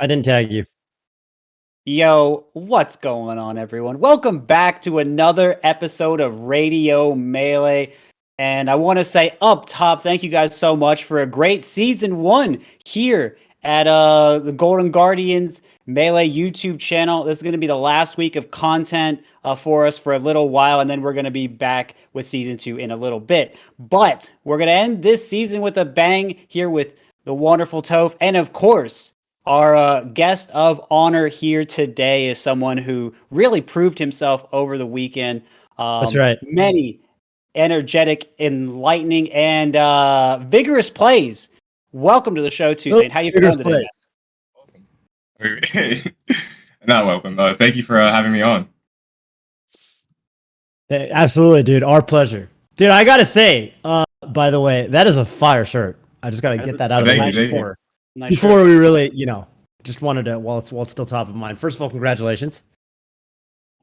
I didn't tag you. Yo, what's going on, everyone? Welcome back to another episode of Radio Melee. And I want to say up top, thank you guys so much for a great season 1 here at the Golden Guardians Melee YouTube channel. This is going to be the last week of content for us for a little while, and then we're going to be back with season 2 in a little bit. But we're going to end this season with a bang here with the wonderful Toph, and of course, our guest of honor here today is someone who really proved himself over the weekend. That's right. Many energetic, enlightening, and vigorous plays. Welcome to the show, 2Saint. How you feeling today? Not welcome. Thank you for having me on. Hey, absolutely, dude. Our pleasure. Dude, I got to say, by the way, that is a fire shirt. I just got to get that out of the way before we really, just wanted to, while it's still top of mind. First of all, congratulations.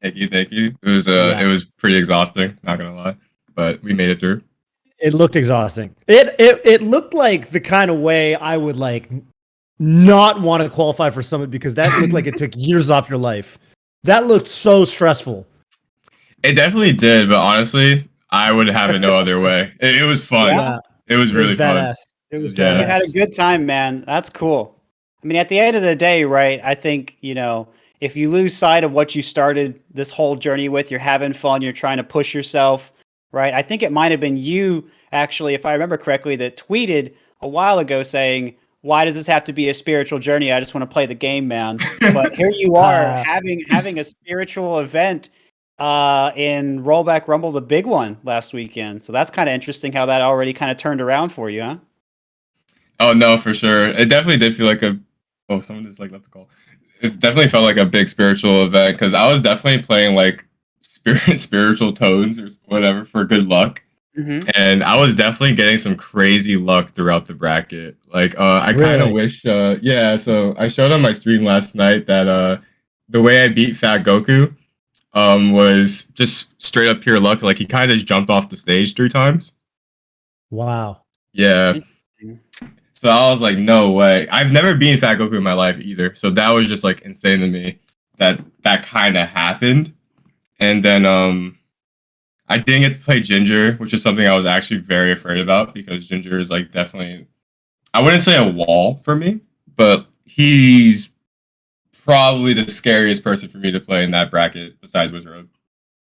Thank you. It was pretty exhausting, not gonna lie, but we made it through. It looked exhausting. It looked like the kind of way I would not want to qualify for Summit, because that looked like it took years off your life. That looked so stressful. It definitely did, but honestly, I would have it no other way. It was fun. Yeah. It was really badass. Fun. It was badass. You had a good time, man. That's cool. I mean, at the end of the day, right, I think, if you lose sight of what you started this whole journey with, you're having fun, you're trying to push yourself, right? I think it might have been you, actually, if I remember correctly, that tweeted a while ago saying, why does this have to be a spiritual journey? I just want to play the game, man. But here you are having a spiritual event in Rollback Rumble, the big one last weekend. So that's kind of interesting how that already kind of turned around for you, huh? Oh, no, for sure. It definitely did feel like someone just left the call. It definitely felt like a big spiritual event, because I was definitely playing spiritual tones or whatever for good luck. Mm-hmm. And I was definitely getting some crazy luck throughout the bracket. I kind of wish, so I showed on my stream last night that the way I beat Fat Goku was just straight up pure luck. Like, he kind of just jumped off the stage 3 times. Wow. Yeah. So I was like, no way. I've never beaten Fat Goku in my life either. So that was just insane to me that kind of happened. And then I didn't get to play Ginger, which is something I was actually very afraid about, because Ginger is definitely, I wouldn't say a wall for me, but he's probably the scariest person for me to play in that bracket besides Wizard.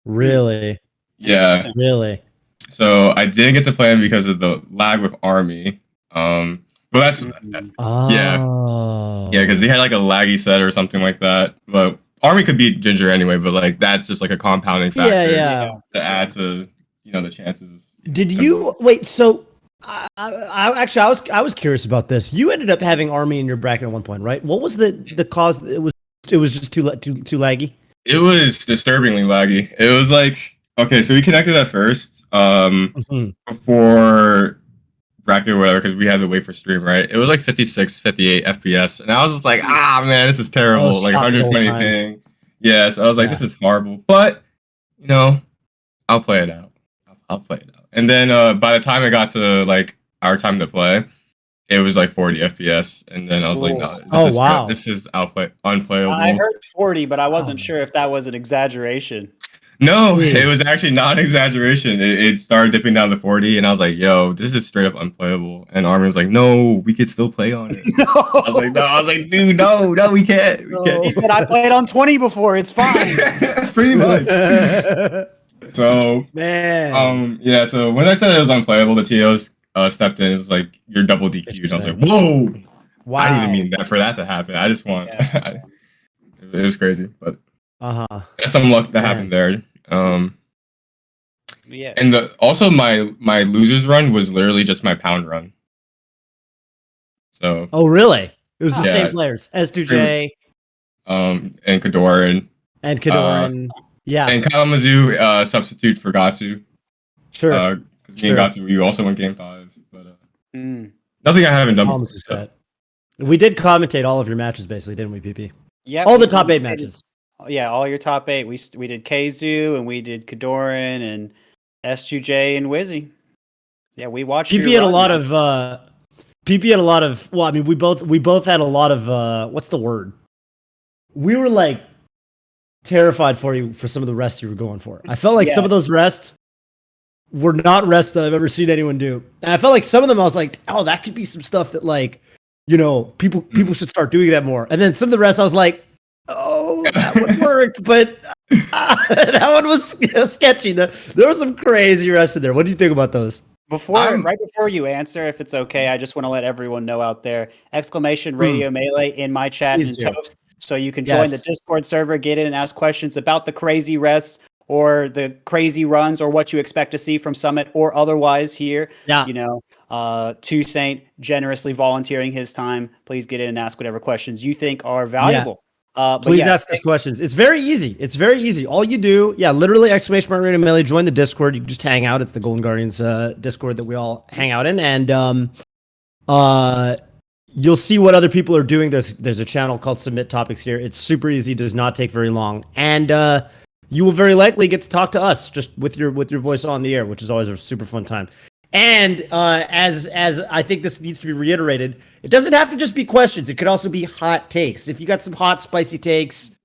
Really? Yeah. Really? So I didn't get to play him because of the lag with Army. But that's because they had a laggy set or something like that. But Army could beat Ginger anyway, but that's just a compounding factor to add to the chances. Did you wait? So I was curious about this. You ended up having Army in your bracket at one point, right? What was the cause? It was just too laggy. It was disturbingly laggy. It was okay, so we connected at first before bracket or whatever, because we had to wait for stream, right? It was 56, 58 FPS, and I was just man, this is terrible. 120 ping. Yeah, so I was this is horrible. But I'll play it out. And then by the time it got to our time to play, it was 40 FPS, and then I was no, this is unplayable. I heard 40, but I wasn't sure if that was an exaggeration. No, it was actually not an exaggeration. It started dipping down to 40, and I was like, yo, this is straight up unplayable. And Armin was like, no, we could still play on it. No. I was like, dude, no, we can't. He said, I played on 20 before, it's fine. Pretty much. So, man. So when I said it was unplayable, the TOs stepped in. It was you're double DQ'd. I was like, whoa. Wow. I didn't mean that for that to happen. I just want it was crazy, but there's some luck that happened there. And also my losers run was literally just my pound run. So really? It was the same players, S2J, and Kadoran. And Kalamazoo substitute for Gatsu. Sure. Me and Gatsu, we also won game 5, but nothing I haven't done before. So. We did commentate all of your matches, basically, didn't we, PP? Yeah. All the top 8 matches. Yeah, all your top 8. We did Keizu, and we did Kadoran, and S2J, and Wizzy. Yeah, we watched. PP had a lot of PP had a lot of. Well, I mean, we both had a lot of. What's the word? We were like terrified for you for some of the rests you were going for. I felt like some of those rests were not rests that I've ever seen anyone do. And I felt like some of them I was like, oh, that could be some stuff that like, you know, people should start doing that more. And then some of the rests I was like, oh, that one worked, but that one was sketchy. There was some crazy rests in there. What do you think about those? Right before you answer, if it's okay, I just want to let everyone know out there, !Radio Melee in my chat and Toph's, so you can join the Discord server, get in and ask questions about the crazy rests or the crazy runs or what you expect to see from Summit or otherwise here. Yeah. You know, 2Saint generously volunteering his time. Please get in and ask whatever questions you think are valuable. Please ask us questions. It's very easy. All you do, literally !Radio Melee, join the Discord. You can just hang out. It's the Golden Guardians Discord that we all hang out in, and you'll see what other people are doing. There's a channel called Submit Topics here. It's super easy. Does not take very long, and you will very likely get to talk to us just with your voice on the air, which is always a super fun time. And as I think this needs to be reiterated, it doesn't have to just be questions. It could also be hot takes. If you got some hot, spicy takes,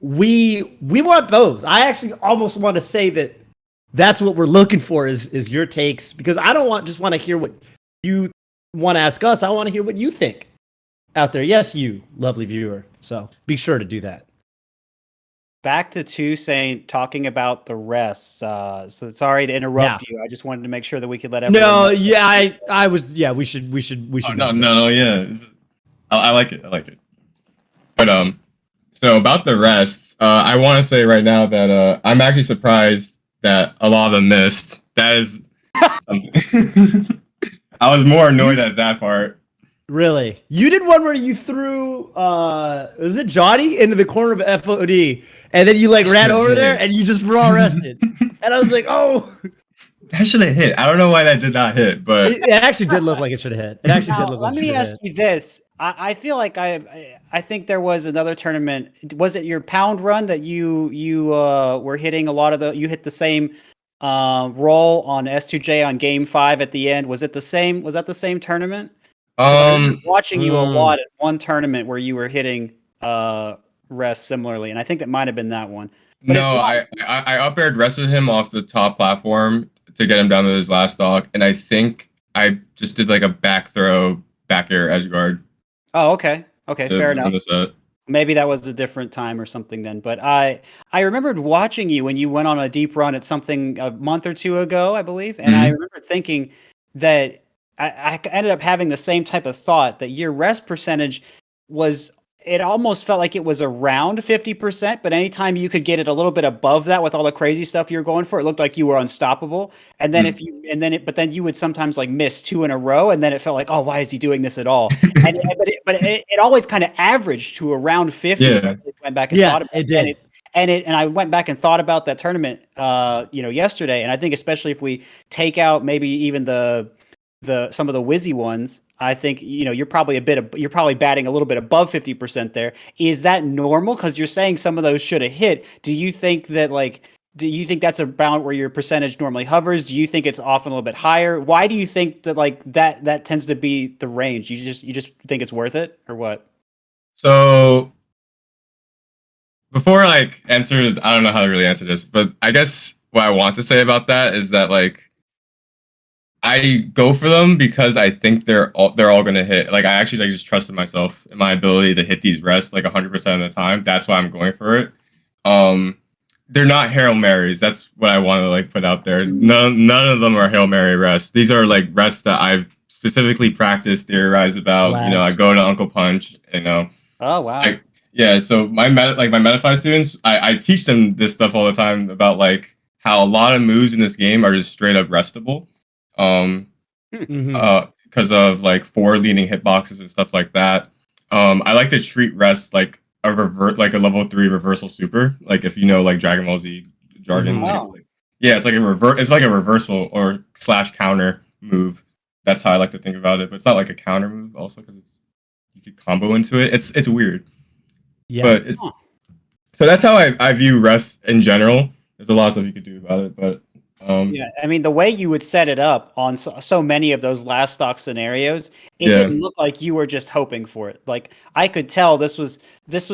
we want those. I actually almost want to say that's what we're looking for is your takes, because I don't just want to hear what you want to ask us. I want to hear what you think out there. Yes, you lovely viewer. So be sure to do that. Back to 2Saint talking about the rests. So sorry to interrupt you. I just wanted to make sure that we could let everyone know. I was. Yeah, we should. No. Yeah, I like it. But so about the rests, I want to say right now that I'm actually surprised that a lot of them missed. That is something. I was more annoyed at that part. Really? You did one where you threw was it Johnny into the corner of FOD, and then you like ran over there and you just raw arrested. And I was like, oh, that should have hit. I don't know why that did not hit, but it actually did look like it should have hit. It actually did look like it should have hit. Let me ask you this. I feel like I think there was another tournament. Was it your pound run that you were hitting a lot of you hit the same roll on S2J on game 5 at the end? Was that the same tournament? Watching you a lot at one tournament where you were hitting rest similarly, and I think that might have been that one. But no, I up aired rested him off the top platform to get him down to his last stock, and I think I just did like a back throw, back air edge guard. Oh, okay, fair enough. Maybe that was a different time or something then. But I remembered watching you when you went on a deep run at something a month or two ago, I believe, and I remember thinking that. I ended up having the same type of thought that your rest percentage it almost felt like it was around 50%, but anytime you could get it a little bit above that with all the crazy stuff you were going for, it looked like you were unstoppable. And then but then you would sometimes like miss 2 in a row, and then it felt like, oh, why is he doing this at all? But it always kind of averaged to around 50. Yeah. Went back and thought about it did. And I went back and thought about that tournament, yesterday, and I think especially if we take out maybe even some of the whizzy ones, I think you're probably batting a little bit above 50% there. Is that normal? Because you're saying some of those should have hit. Do you think that's about where your percentage normally hovers? Do you think it's often a little bit higher? Why do you think that that tends to be the range? You just think it's worth it, or what? So before I answer, I don't know how to really answer this, but I guess what I want to say about that is that I go for them because I think they're all gonna hit. I actually just trusted myself in my ability to hit these rests 100% of the time. That's why I'm going for it. They're not Hail Marys. That's what I want to put out there. None of them are Hail Mary rests. These are rests that I've specifically practiced, theorized about. Wow. I go to Uncle Punch. Oh wow. So my Metafy students, I teach them this stuff all the time about how a lot of moves in this game are just straight up restable. Because of 4 leading hitboxes and stuff like that. I like to treat rest like a level 3 reversal super. If Dragon Ball Z jargon. It's like a reversal or / counter move. That's how I like to think about it. But it's not like a counter move also, because you could combo into it. It's weird. Yeah. But so that's how I view rest in general. There's a lot of stuff you could do about it, but Yeah, I mean, the way you would set it up on so many of those last stock scenarios, it didn't look like you were just hoping for it. Like, I could tell this was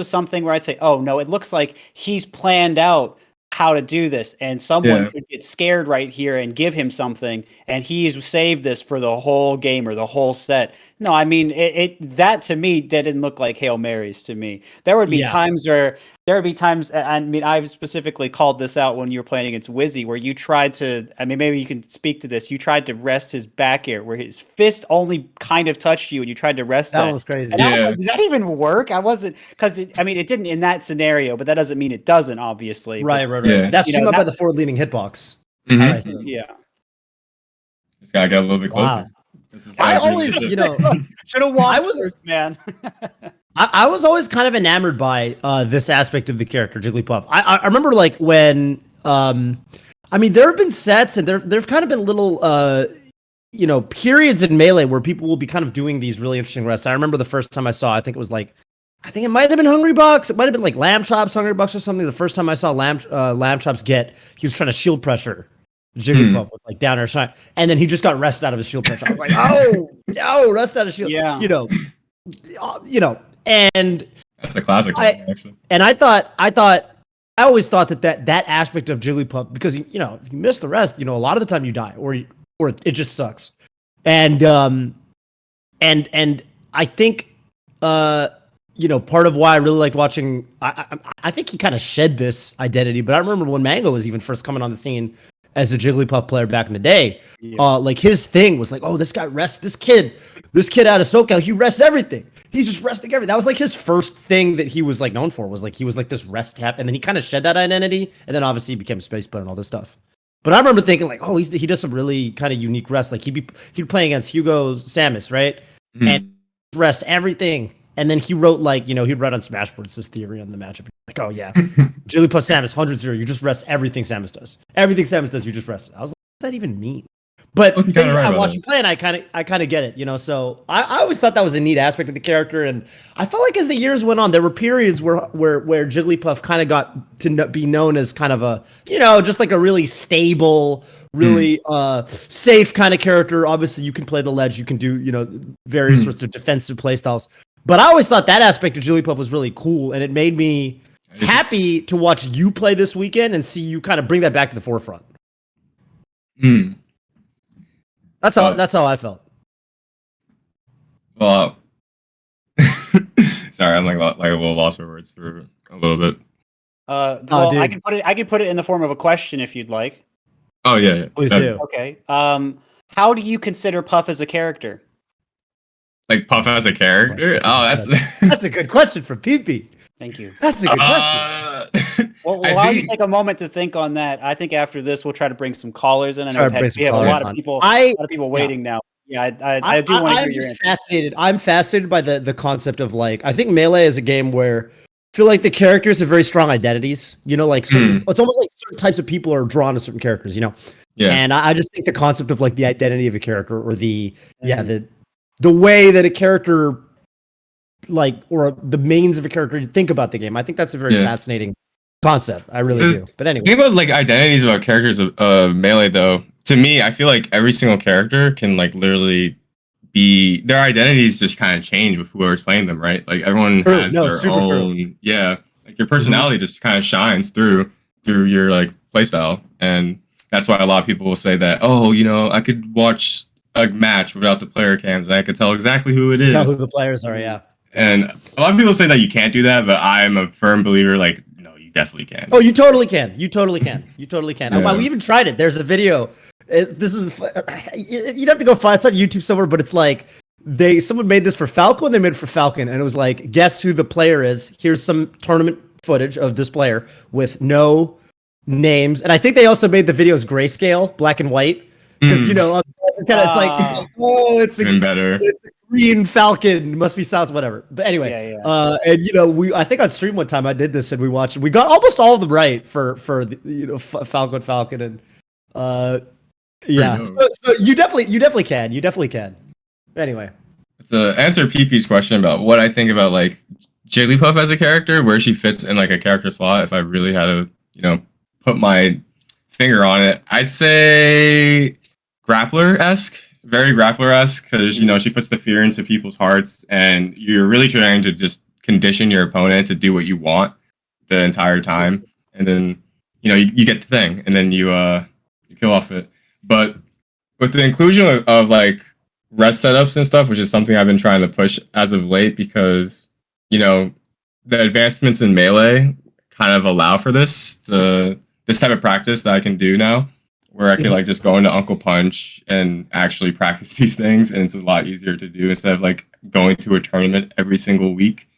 something where I'd say, oh no, it looks like he's planned out how to do this, and someone could get scared right here and give him something, and he's saved this for the whole game or the whole set. No, I mean, that to me didn't look like Hail Marys to me. There would be times where I mean, I've specifically called this out when you were playing against Wizzy, where you tried to, I mean, maybe you can speak to this. You tried to rest his back air, where his fist only kind of touched you, and you tried to rest that. That was crazy. And I was like, does that even work? I wasn't, because I mean, it didn't in that scenario, but that doesn't mean it doesn't, obviously. Right. Yeah. That's streamed up by the forward leaning hitbox. Yeah. This guy got a little bit closer. Wow. This is I always, should have watched first, man. I was always kind of enamored by this aspect of the character, Jigglypuff. I remember like when, I mean, there have been sets and there've kind of been little, periods in Melee where people will be kind of doing these really interesting rests. I remember the first time I saw, I think it might have been Hungry Bucks. It might have been like Lamb Chops, Hungry Bucks or something. The first time I saw Lamb Chops he was trying to shield pressure Jigglypuff with like down air shine, and then he just got rested out of his shield pressure. I was like, oh no, rest out of shield. Yeah. And that's a classic one, actually. And I always thought that aspect of Jigglypuff, because if you miss the rest, a lot of the time you die or it just sucks. And I think part of why I really liked watching, I think he kind of shed this identity, but I remember when Mango was even first coming on the scene as a Jigglypuff player back in the day, like his thing was like, oh, this kid out of SoCal, he rests everything. He's just resting everything. That was like his first thing that he was like known for, was like he was like this rest tap, and then he kind of shed that identity, and then obviously he became a space player and all this stuff. But I remember thinking like, oh, he does some really kind of unique rest. Like he'd be playing against Hugo Samus, right? And rest everything. And then he wrote like, he'd write on Smashboards this theory on the matchup. Like, oh yeah, Jigglypuff Samus 100-0. You just rest everything Samus does. Everything Samus does, you just rest it. I was like, what does that even mean? But I watch him play, and I kind of get it, So I always thought that was a neat aspect of the character, and I felt like as the years went on, there were periods where Jigglypuff kind of got to be known as kind of a, just like a really stable, really safe kind of character. Obviously, you can play the ledge, you can do various sorts of defensive playstyles. But I always thought that aspect of Jigglypuff was really cool, and it made me happy to watch you play this weekend and see you kind of bring that back to the forefront. That's how I felt. Well, sorry, I'm like a little lost for words for a little bit. Well, I can put it in the form of a question if you'd like. Oh yeah. Please do. Okay. How do you consider Puff as a character? Like Puff as a character? That's a good question from PP. Thank you. That's a good question. Well, while you take a moment to think on that, I think after this we'll try to bring some callers in. I know we have a lot of people waiting now. Yeah, I do want to hear your answer. Fascinated. I'm fascinated by the concept of like, I think Melee is a game where I feel like the characters have very strong identities. Like it's almost like certain types of people are drawn to certain characters. Yeah. And I just think the concept of like the identity of a character, or the way that a character, like, or the mains of a character, you think about the game. I think that's a very fascinating concept. I really do. But anyway, think about like identities about characters of Melee though. To me, I feel like every single character can like literally be, their identities just kind of change with whoever's playing them, right? Like everyone has their own, like your personality just kind of shines through your like playstyle, and that's why a lot of people will say that, oh, I could watch a match without the player cams and I could tell exactly who it is. Tell who the players are, yeah. And a lot of people say that you can't do that, but I'm a firm believer, like, no, you definitely can. Oh, you totally can. You totally can. Yeah. We even tried it. There's a video. You'd have to go find, it's on YouTube somewhere, but it's like someone made this for Falco and they made it for Falcon, and it was like, guess who the player is. Here's some tournament footage of this player with no names. And I think they also made the videos grayscale, black and white. Because it's like, oh, it's better. It's a green Falcon, must be South, whatever. But anyway, and I think on stream one time I did this and we watched. We got almost all of them right for Falcon, and So you definitely can. Anyway, to answer PP's question about what I think about like Jigglypuff as a character, where she fits in like a character slot, if I really had to, put my finger on it, I'd say grappler-esque, very grappler-esque, because she puts the fear into people's hearts, and you're really trying to just condition your opponent to do what you want the entire time, and then you get the thing, and then you kill off it. But with the inclusion of like rest setups and stuff, which is something I've been trying to push as of late, because the advancements in Melee kind of allow for this type of practice that I can do now, where I can like just go into Uncle Punch and actually practice these things, and it's a lot easier to do instead of like going to a tournament every single week.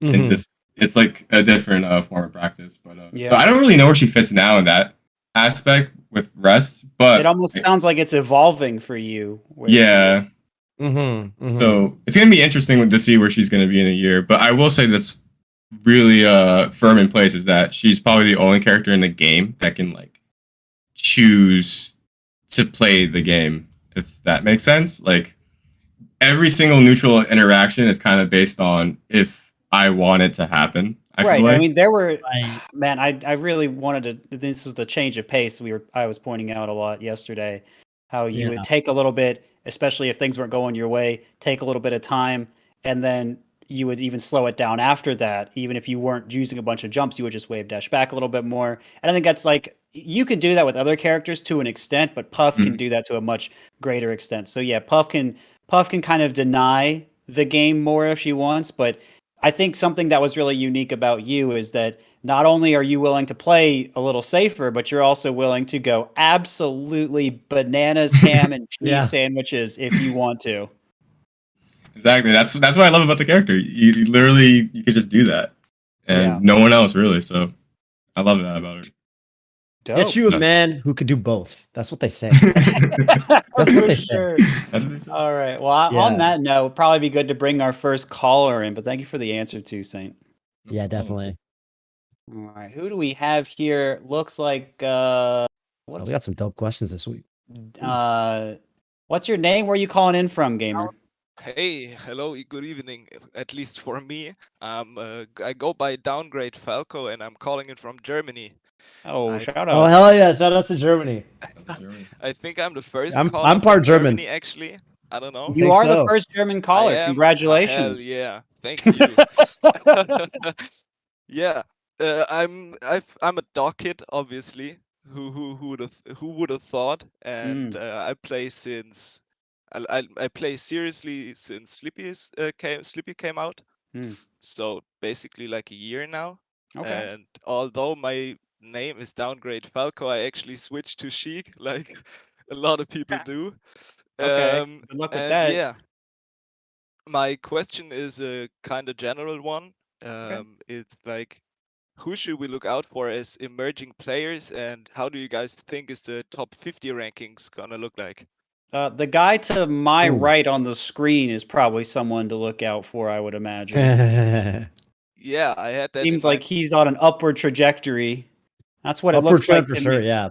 And just it's like a different form of practice. But so I don't really know where she fits now in that aspect with rest, but it almost sounds like it's evolving for you. Yeah. So it's gonna be interesting to see where she's gonna be in a year. But I will say that's really firm in place is that she's probably the only character in the game that can like choose to play the game, if that makes sense. Like every single neutral interaction is kind of based on if I want it to happen. Right. I mean, there were, man, I really wanted to, this was the change of pace I was pointing out a lot yesterday, how you would take a little bit, especially if things weren't going your way, take a little bit of time, and then you would even slow it down after that. Even if you weren't using a bunch of jumps, you would just wave dash back a little bit more. And I think that's like, you can do that with other characters to an extent, but Puff can do that to a much greater extent. So yeah, Puff can kind of deny the game more if she wants, but I think something that was really unique about you is that not only are you willing to play a little safer, but you're also willing to go absolutely bananas, ham and cheese sandwiches if you want to. Exactly. That's what I love about the character. You literally you could just do that, and no one else really. So I love that about her. Dope. Get you a man who could do both. That's what they say. That's what they say. That's what they say. All right. Well, on that note, it'd probably be good to bring our first caller in, but thank you for the answer too, Saint. Yeah, definitely. All right. Who do we have here? Looks like we got some dope questions this week. What's your name? Where are you calling in from, gamer? Hey, hello, good evening. At least for me, I go by Downgrade Falco, and I'm calling it from Germany. Oh, shout out! Oh hell yeah! Shout out to Germany. I think I'm the first. I'm part German. Germany, actually. I don't know. You are the first German caller. Congratulations! Hell yeah! Thank you. Yeah, I'm a dog kid, obviously. Who would have thought? And I play since. I play seriously since Sleepy came out, so basically like a year now. Okay. And although my name is Downgrade Falco, I actually switched to Sheik, like a lot of people do. Okay. Good luck with that. Yeah, my question is a kind of general one. It's like, who should we look out for as emerging players, and how do you guys think is the top 50 rankings gonna look like? The guy to my right on the screen is probably someone to look out for, I would imagine. Yeah, I had that. Seems like he's on an upward trajectory. That's what it looks like for to sure. me. Yeah,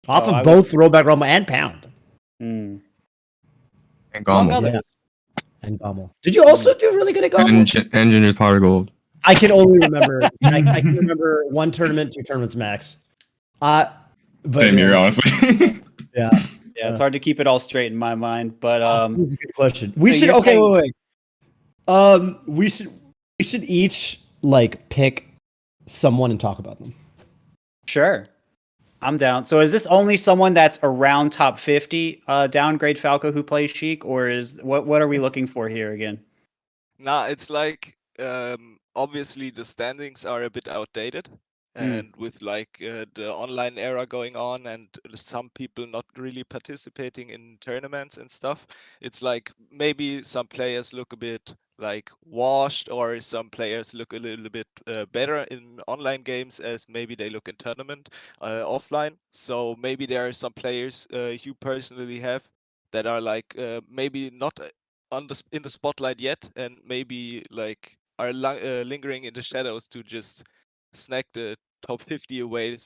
off of both Rollback, Rumble, and Pound. And Gommel. Yeah. And Gommel. Did you also do really good at Gommel? Engineer's Power Gold. I can only remember. I can remember one tournament, 2 tournaments max. But same here, honestly. Yeah. Yeah, it's hard to keep it all straight in my mind, but that's a good question. We should wait. We should each like pick someone and talk about them. Sure. I'm down. So is this only someone that's around top 50 Downgrade Falco who plays Sheik, or is what are we looking for here again? Nah, it's like obviously the standings are a bit outdated. And with like the online era going on and some people not really participating in tournaments and stuff, it's like maybe some players look a bit like washed, or some players look a little bit better in online games as maybe they look in tournament offline. So maybe there are some players you personally have that are like maybe not in the spotlight yet, and maybe like are lingering in the shadows to just snag the top 50 away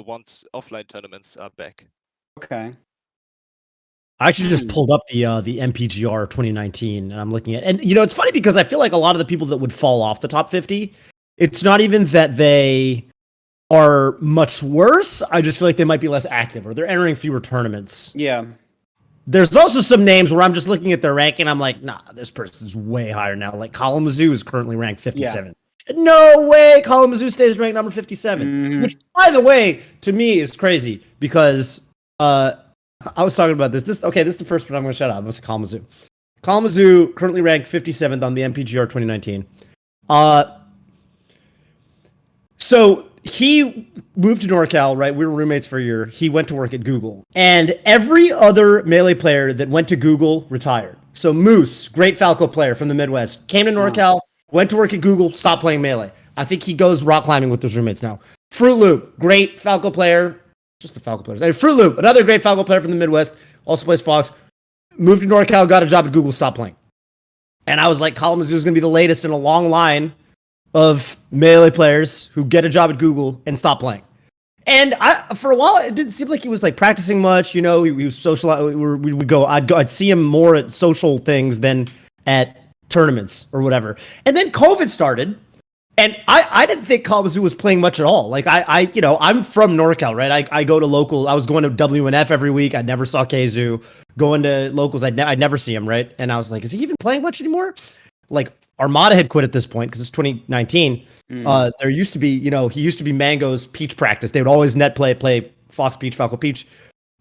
once offline tournaments are back. Okay. I actually just pulled up the MPGR 2019, and I'm looking at, and it's funny because I feel like a lot of the people that would fall off the top 50, it's not even that they are much worse. I just feel like they might be less active, or they're entering fewer tournaments. Yeah. There's also some names where I'm just looking at their ranking. I'm like, nah, this person's way higher now. Like Kalamazoo is currently ranked 57. Yeah. No way Kalamazoo stays ranked number 57. Which, by the way, to me is crazy because I was talking about this. This is the first one I'm going to shout out. I'm going to say Kalamazoo. Kalamazoo currently ranked 57th on the MPGR 2019. So he moved to NorCal, right? We were roommates for a year. He went to work at Google. And every other Melee player that went to Google retired. So Moose, great Falco player from the Midwest, came to NorCal, went to work at Google, stopped playing Melee. I think he goes rock climbing with his roommates now. Fruit Loop, great Falco player. Just the Falco players. Fruit Loop, another great Falco player from the Midwest, also plays Fox. Moved to NorCal, got a job at Google, stopped playing. And I was like, Kalamazoo is going to be the latest in a long line of Melee players who get a job at Google and stop playing. And for a while, it didn't seem like he was like practicing much. You know, he was social. We would go. I'd see him more at social things than at tournaments or whatever. And then COVID started, and I didn't think Kalamazoo was playing much at all. Like I'm from NorCal, right? I go to local. I was going to WNF every week. I never saw Keizu. Going to locals, I'd never see him, right? And I was like, is he even playing much anymore? Like Armada had quit at this point because it's 2019. There used to be, he used to be Mango's Peach practice. They would always net play Fox Peach, Falco Peach.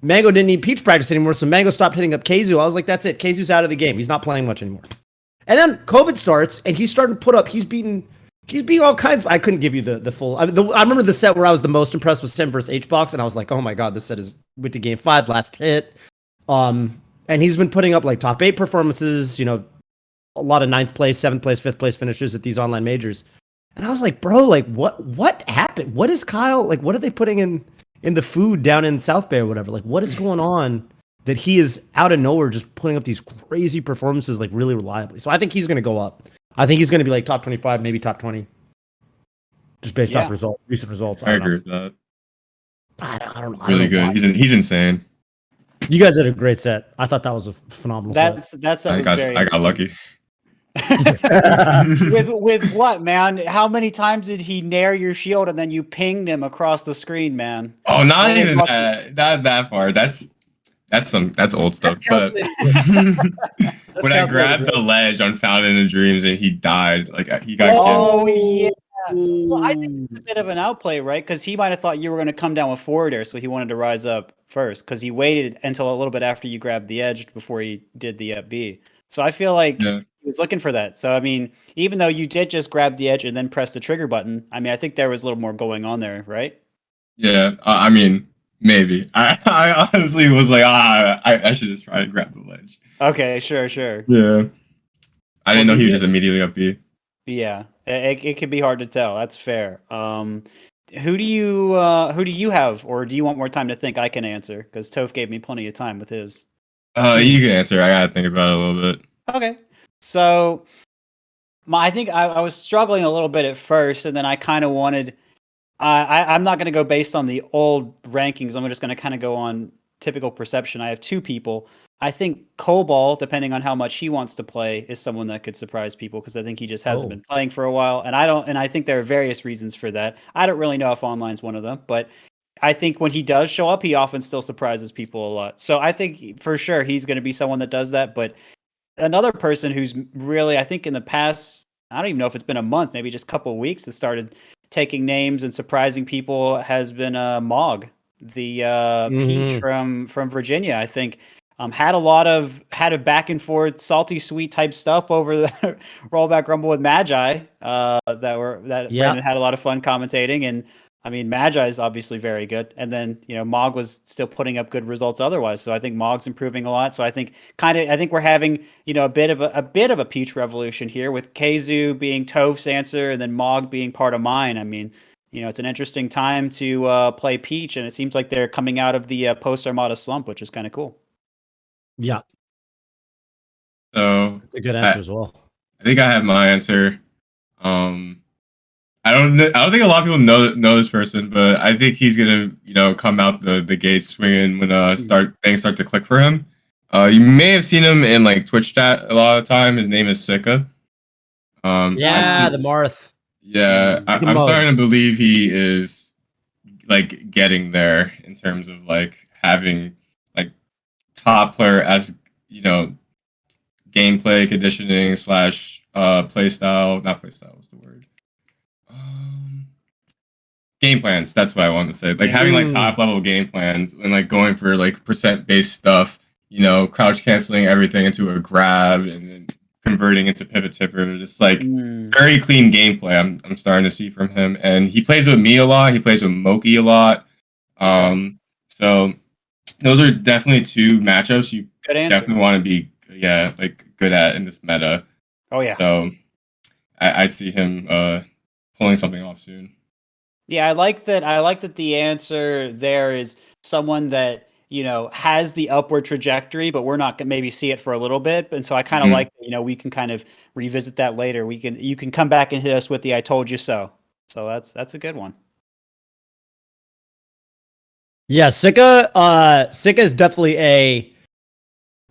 Mango didn't need Peach practice anymore, so Mango stopped hitting up Keizu. I was like, that's it. Keizu's out of the game. He's not playing much anymore. And then COVID starts, and he's starting to put up. He's beating all kinds. I couldn't give you the full. I remember the set where I was the most impressed was Sim versus HBox, and I was like, oh my god, this set is went to game 5, last hit. And he's been putting up like top 8 performances. A lot of 9th place, 7th place, 5th place finishes at these online majors. And I was like, bro, like what happened? What is Kyle, like what are they putting in the food down in South Bay or whatever? Like what is going on that he is out of nowhere just putting up these crazy performances like really reliably? So I think he's going to go up. I think he's going to be like top 25, maybe top 20. Just based off recent results. I agree with that. I don't know. Really good. He's insane. You guys did a great set. I thought that was a phenomenal set. I got lucky. with what, man? How many times did he nair your shield and then you pinged him across the screen, man? Oh, not even that. Not that far. That's old stuff. But when I grabbed the ledge on Fountain of Dreams and he died, like he got killed. Oh yeah. Well, I think it's a bit of an outplay, right? Because he might have thought you were going to come down with forward air, so he wanted to rise up first. Because he waited until a little bit after you grabbed the edge before he did the up B. So I feel like he was looking for that. So I mean, even though you did just grab the edge and then press the trigger button, I mean, I think there was a little more going on there, right? Yeah, I mean, maybe. I honestly was like, I should just try to grab the ledge. Okay, sure. Yeah, I didn't know he was just immediately up B. Yeah, it could be hard to tell. That's fair. Who do you have, or do you want more time to think? I can answer because Toph gave me plenty of time with his. You can answer. I gotta think about it a little bit. Okay, so I think I was struggling a little bit at first, and then I kind of wanted. I'm not going to go based on the old rankings. I'm just going to kind of go on typical perception. I have 2 people. I think Cobalt, depending on how much he wants to play, is someone that could surprise people because I think he just hasn't been playing for a while, and I think there are various reasons for that. I don't really know if online's one of them, but I think when he does show up, he often still surprises people a lot. So I think for sure he's going to be someone that does that. But another person who's really, I think in the past, I don't even know if it's been a month, maybe just a couple of weeks, that started taking names and surprising people has been Mog, the Peach from Virginia. I think had a back and forth salty sweet type stuff over the Rollback Rumble with Magi Brandon had a lot of fun commentating, and I mean Magi is obviously very good, and then Mog was still putting up good results otherwise. So I think Mog's improving a lot. So I think we're having a bit of a Peach revolution here with Keizu being Toph's answer and then Mog being part of mine. I mean, it's an interesting time to play Peach, and it seems like they're coming out of the post Armada slump, which is kind of cool. Yeah. So that's a good answer as well. I think I have my answer. I don't think a lot of people know this person, but I think he's gonna come out the gate swinging when things start to click for him. You may have seen him in like Twitch chat a lot of the time. His name is Sika. The Marth. Yeah, I'm starting to believe he is like getting there in terms of like having like top player as gameplay conditioning slash playstyle, not playstyle, what's the word? Game plans. That's what I wanted to say. Like having like top level game plans and like going for like percent based stuff. Crouch canceling everything into a grab and then converting into pivot tipper. Just like very clean gameplay. I'm starting to see from him, and he plays with me a lot. He plays with Moki a lot. So those are definitely two matchups you definitely want to be like good at in this meta. Oh yeah. So I see him pulling something off soon. Yeah, I like that. I like that the answer there is someone that has the upward trajectory, but we're not gonna maybe see it for a little bit. And so I kind of like we can kind of revisit that later. You can come back and hit us with the "I told you so." So that's a good one. Yeah, Sika is definitely a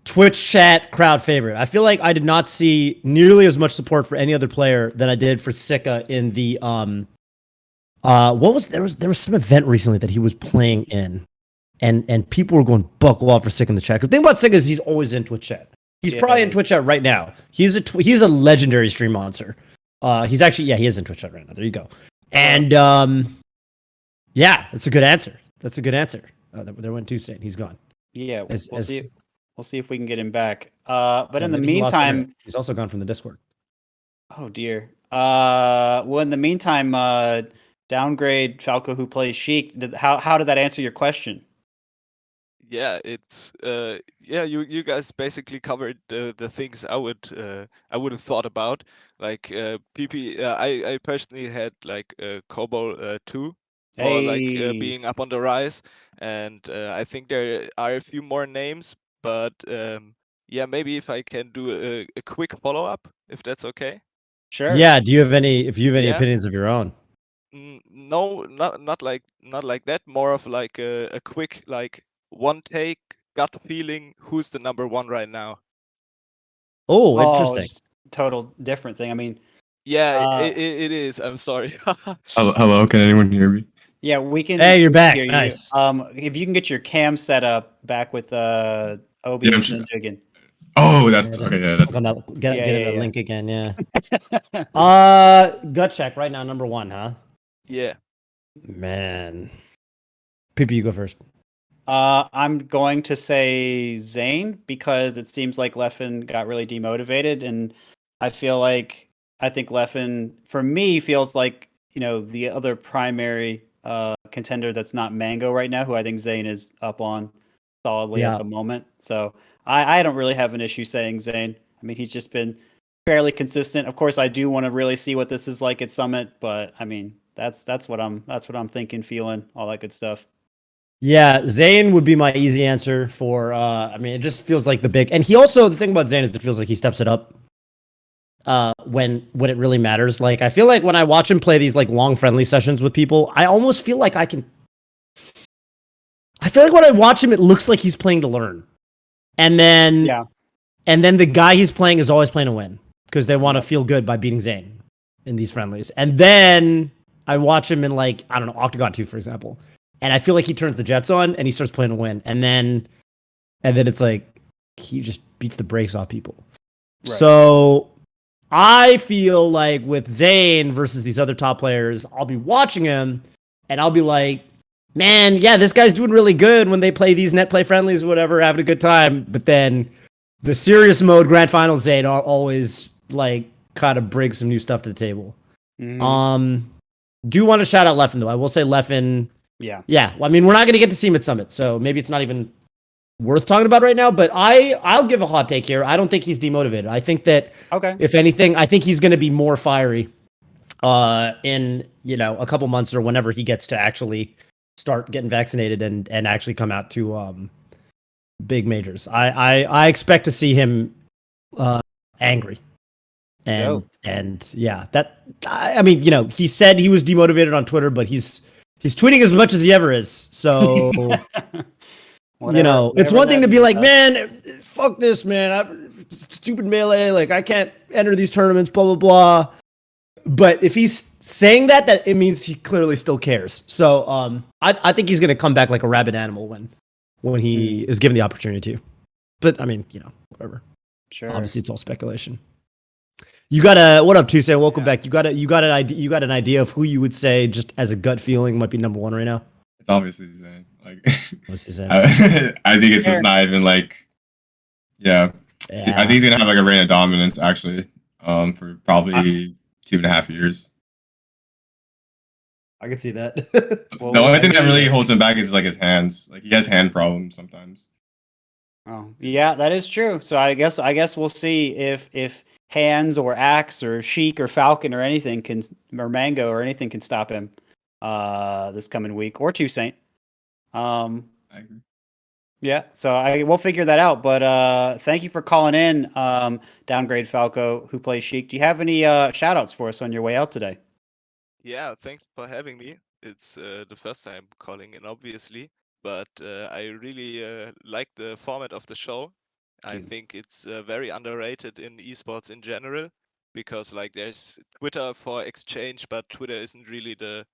Twitch chat crowd favorite. I feel like I did not see nearly as much support for any other player than I did for Sika in the there was some event recently that he was playing in, and people were going buckle off for Sika in the chat. Because the thing about Sika is he's always in Twitch chat. He's probably in Twitch chat right now. He's a legendary stream monster. He's actually he is in Twitch chat right now. There you go. And that's a good answer. That's a good answer. There went 2Saint. He's gone. Yeah, we'll see if we can get him back. But in the meantime, he's also gone from the Discord. Oh dear. Well, in the meantime, Downgrade Falco, who plays Sheik. How did that answer your question? Yeah, it's you guys basically covered the things I would have thought about. Like PP, I personally had like Kobo 2 or like being up on the rise, and I think there are a few more names, but maybe if I can do a quick follow up, if that's okay. Sure. Yeah. Do you have any opinions of your own? No, not like that. More of like a quick like one take gut feeling. Who's the number one right now? Oh, interesting. Total different thing. I mean, yeah, it is. I'm sorry. Hello, can anyone hear me? Yeah, we can. Hey, you're back. Hear you. Nice. If you can get your cam set up back with OBS and Jiggin. Oh, that's okay. Yeah, that's get a link again. Yeah. Gut check right now. Number one, huh? Yeah. Man. PP, you go first. I'm going to say Zane because it seems like Leffen got really demotivated, and I think Leffen for me feels like the other primary contender that's not Mango right now, who I think Zane is up on solidly at the moment. So I don't really have an issue saying Zane. I mean, he's just been fairly consistent. Of course, I do want to really see what this is like at Summit, but I mean, that's what I'm thinking, feeling, all that good stuff. Yeah, Zane would be my easy answer for I mean, it just feels like the thing about Zane is it feels like he steps it up when it really matters. Like I feel like when I watch him play these like long friendly sessions with people, I almost feel like I feel like when I watch him, it looks like he's playing to learn. And then the guy he's playing is always playing to win because they want to feel good by beating Zane in these friendlies. And then I watch him in like, I don't know, Octagon 2, for example. And I feel like he turns the jets on and he starts playing to win. And then it's like he just beats the brakes off people. Right. So I feel like with Zane versus these other top players, I'll be watching him and I'll be like, man, yeah, this guy's doing really good when they play these net play friendlies or whatever, having a good time. But then the serious mode grand finals Zane are always like kind of bring some new stuff to the table. Mm-hmm. Do want to shout out Leffen though. I will say Leffen. Yeah. Well, I mean, we're not going to get to see him at Summit, so maybe it's not even worth talking about right now. But I'll give a hot take here. I don't think he's demotivated. I think that if anything, I think he's going to be more fiery in a couple months or whenever he gets to actually start getting vaccinated and actually come out to big majors. I expect to see him angry. And yeah, that I mean, he said he was demotivated on Twitter, but he's tweeting as much as he ever is. So it's one thing to be like, man, fuck this, man. Stupid Melee, like I can't enter these tournaments, blah blah blah. But if he's saying that it means he clearly still cares. So I think he's gonna come back like a rabid animal when he is given the opportunity to. But I mean, whatever. Sure. Obviously, it's all speculation. You got what up, 2Saint? Welcome back. You got an idea of who you would say just as a gut feeling might be number one right now? It's obviously Zayn. Like, What's his name? I think it's just not even like, yeah. I think he's gonna have like a reign of dominance actually, for probably 2.5 years. I can see that. The only thing that really holds him back is like his hands. Like he has hand problems sometimes. Oh, yeah, that is true. So I guess we'll see if Hands or Axe or Sheik or Falcon or anything or Mango or anything can stop him this coming week, or 2Saint. I agree. Yeah, so we'll figure that out. But thank you for calling in, Downgrade Falco, who plays Sheik. Do you have any shout outs for us on your way out today? Yeah, thanks for having me. It's the first time calling in, obviously, but I really like the format of the show. I think it's very underrated in esports in general, because like there's Twitter for exchange, but Twitter isn't really the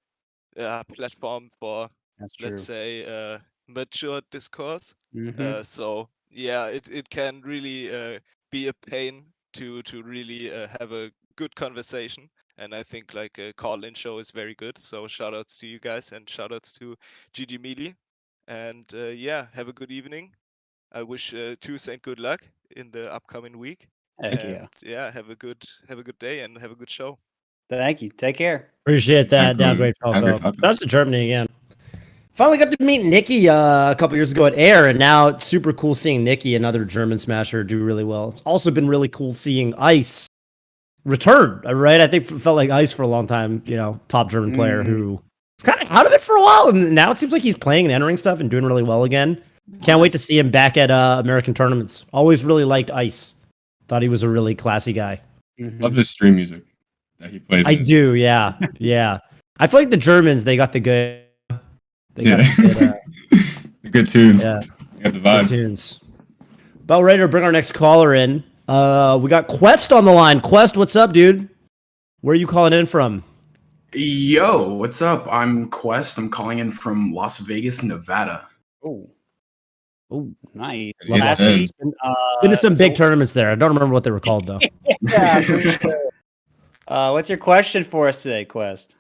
platform for, That's true. let's say, mature discourse. Mhm. So yeah, it can really be a pain to really have a good conversation. And I think like a call-in show is very good. So shout outs to you guys and shout outs to GG Mealy. And yeah, have a good evening. I wish 2Saint good luck in the upcoming week. Heck And yeah, have a good day and have a good show. Thank you. Take care. Appreciate that, Downgrade Falco. That's to Germany again. Finally got to meet Nikki a couple years ago at Air, and now it's super cool seeing Nikki, another German smasher, do really well. It's also been really cool seeing Ice return, right? I think it felt like Ice for a long time, top German player who was kind of out of it for a while, and now it seems like he's playing and entering stuff and doing really well again. Can't wait to see him back at American tournaments. Always really liked Ice. Thought he was a really classy guy. Love his stream music that he plays. I do, yeah. Yeah. I feel like the Germans, they got the good... They got the good tunes. Yeah. They got the vibe. Good tunes. About ready to bring our next caller in. We got Quest on the line. Quest, what's up, dude? Where are you calling in from? Yo, what's up? I'm Quest. I'm calling in from Las Vegas, Nevada. Oh, nice. Yes, Been to some big tournaments there. I don't remember what they were called, though. Yeah, for sure. What's your question for us today, Quest?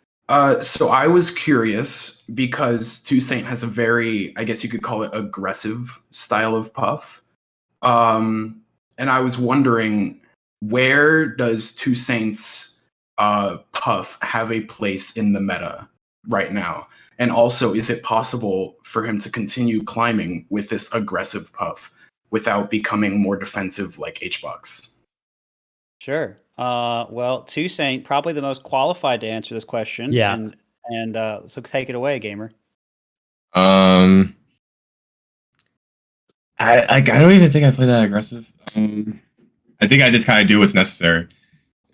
So I was curious because 2Saint has a very, I guess you could call it, aggressive style of puff. And I was wondering, where does 2Saint's puff have a place in the meta right now? And also, is it possible for him to continue climbing with this aggressive puff without becoming more defensive like HBox? Sure. Well, 2Saint, probably the most qualified to answer this question. Yeah. And so take it away, gamer. I don't even think I play that aggressive. I think I just kind of do what's necessary.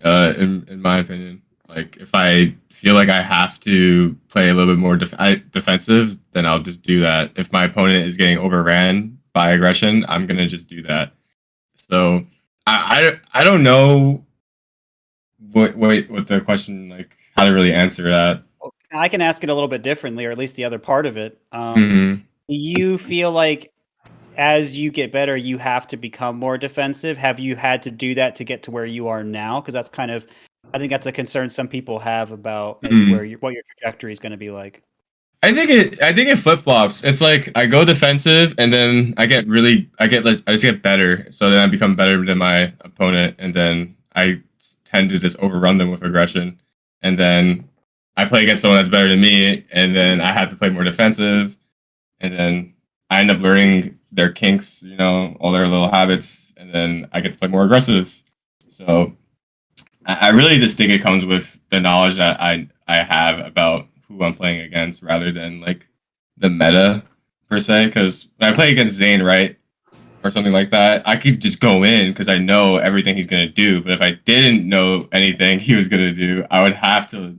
In my opinion, like if I feel like I have to play a little bit more defensive, then I'll just do that. If my opponent is getting overran by aggression, I'm gonna just do that. So I don't know what the question, like how to really answer that. I can ask it a little bit differently, or at least the other part of it. Mm-hmm. Do you feel like as you get better, you have to become more defensive? Have you had to do that to get to where you are now? Because that's kind of, I think that's a concern some people have about maybe what your trajectory is going to be like. I think it flip flops. It's like I go defensive and then I just get better. So then I become better than my opponent, and then I tend to just overrun them with aggression. And then I play against someone that's better than me, and then I have to play more defensive. And then I end up learning their kinks, all their little habits, and then I get to play more aggressive. So I really just think it comes with the knowledge that I have about who I'm playing against, rather than like the meta per se. Because when I play against Zayn, right, or something like that, I could just go in because I know everything he's gonna do. But if I didn't know anything he was gonna do, I would have to,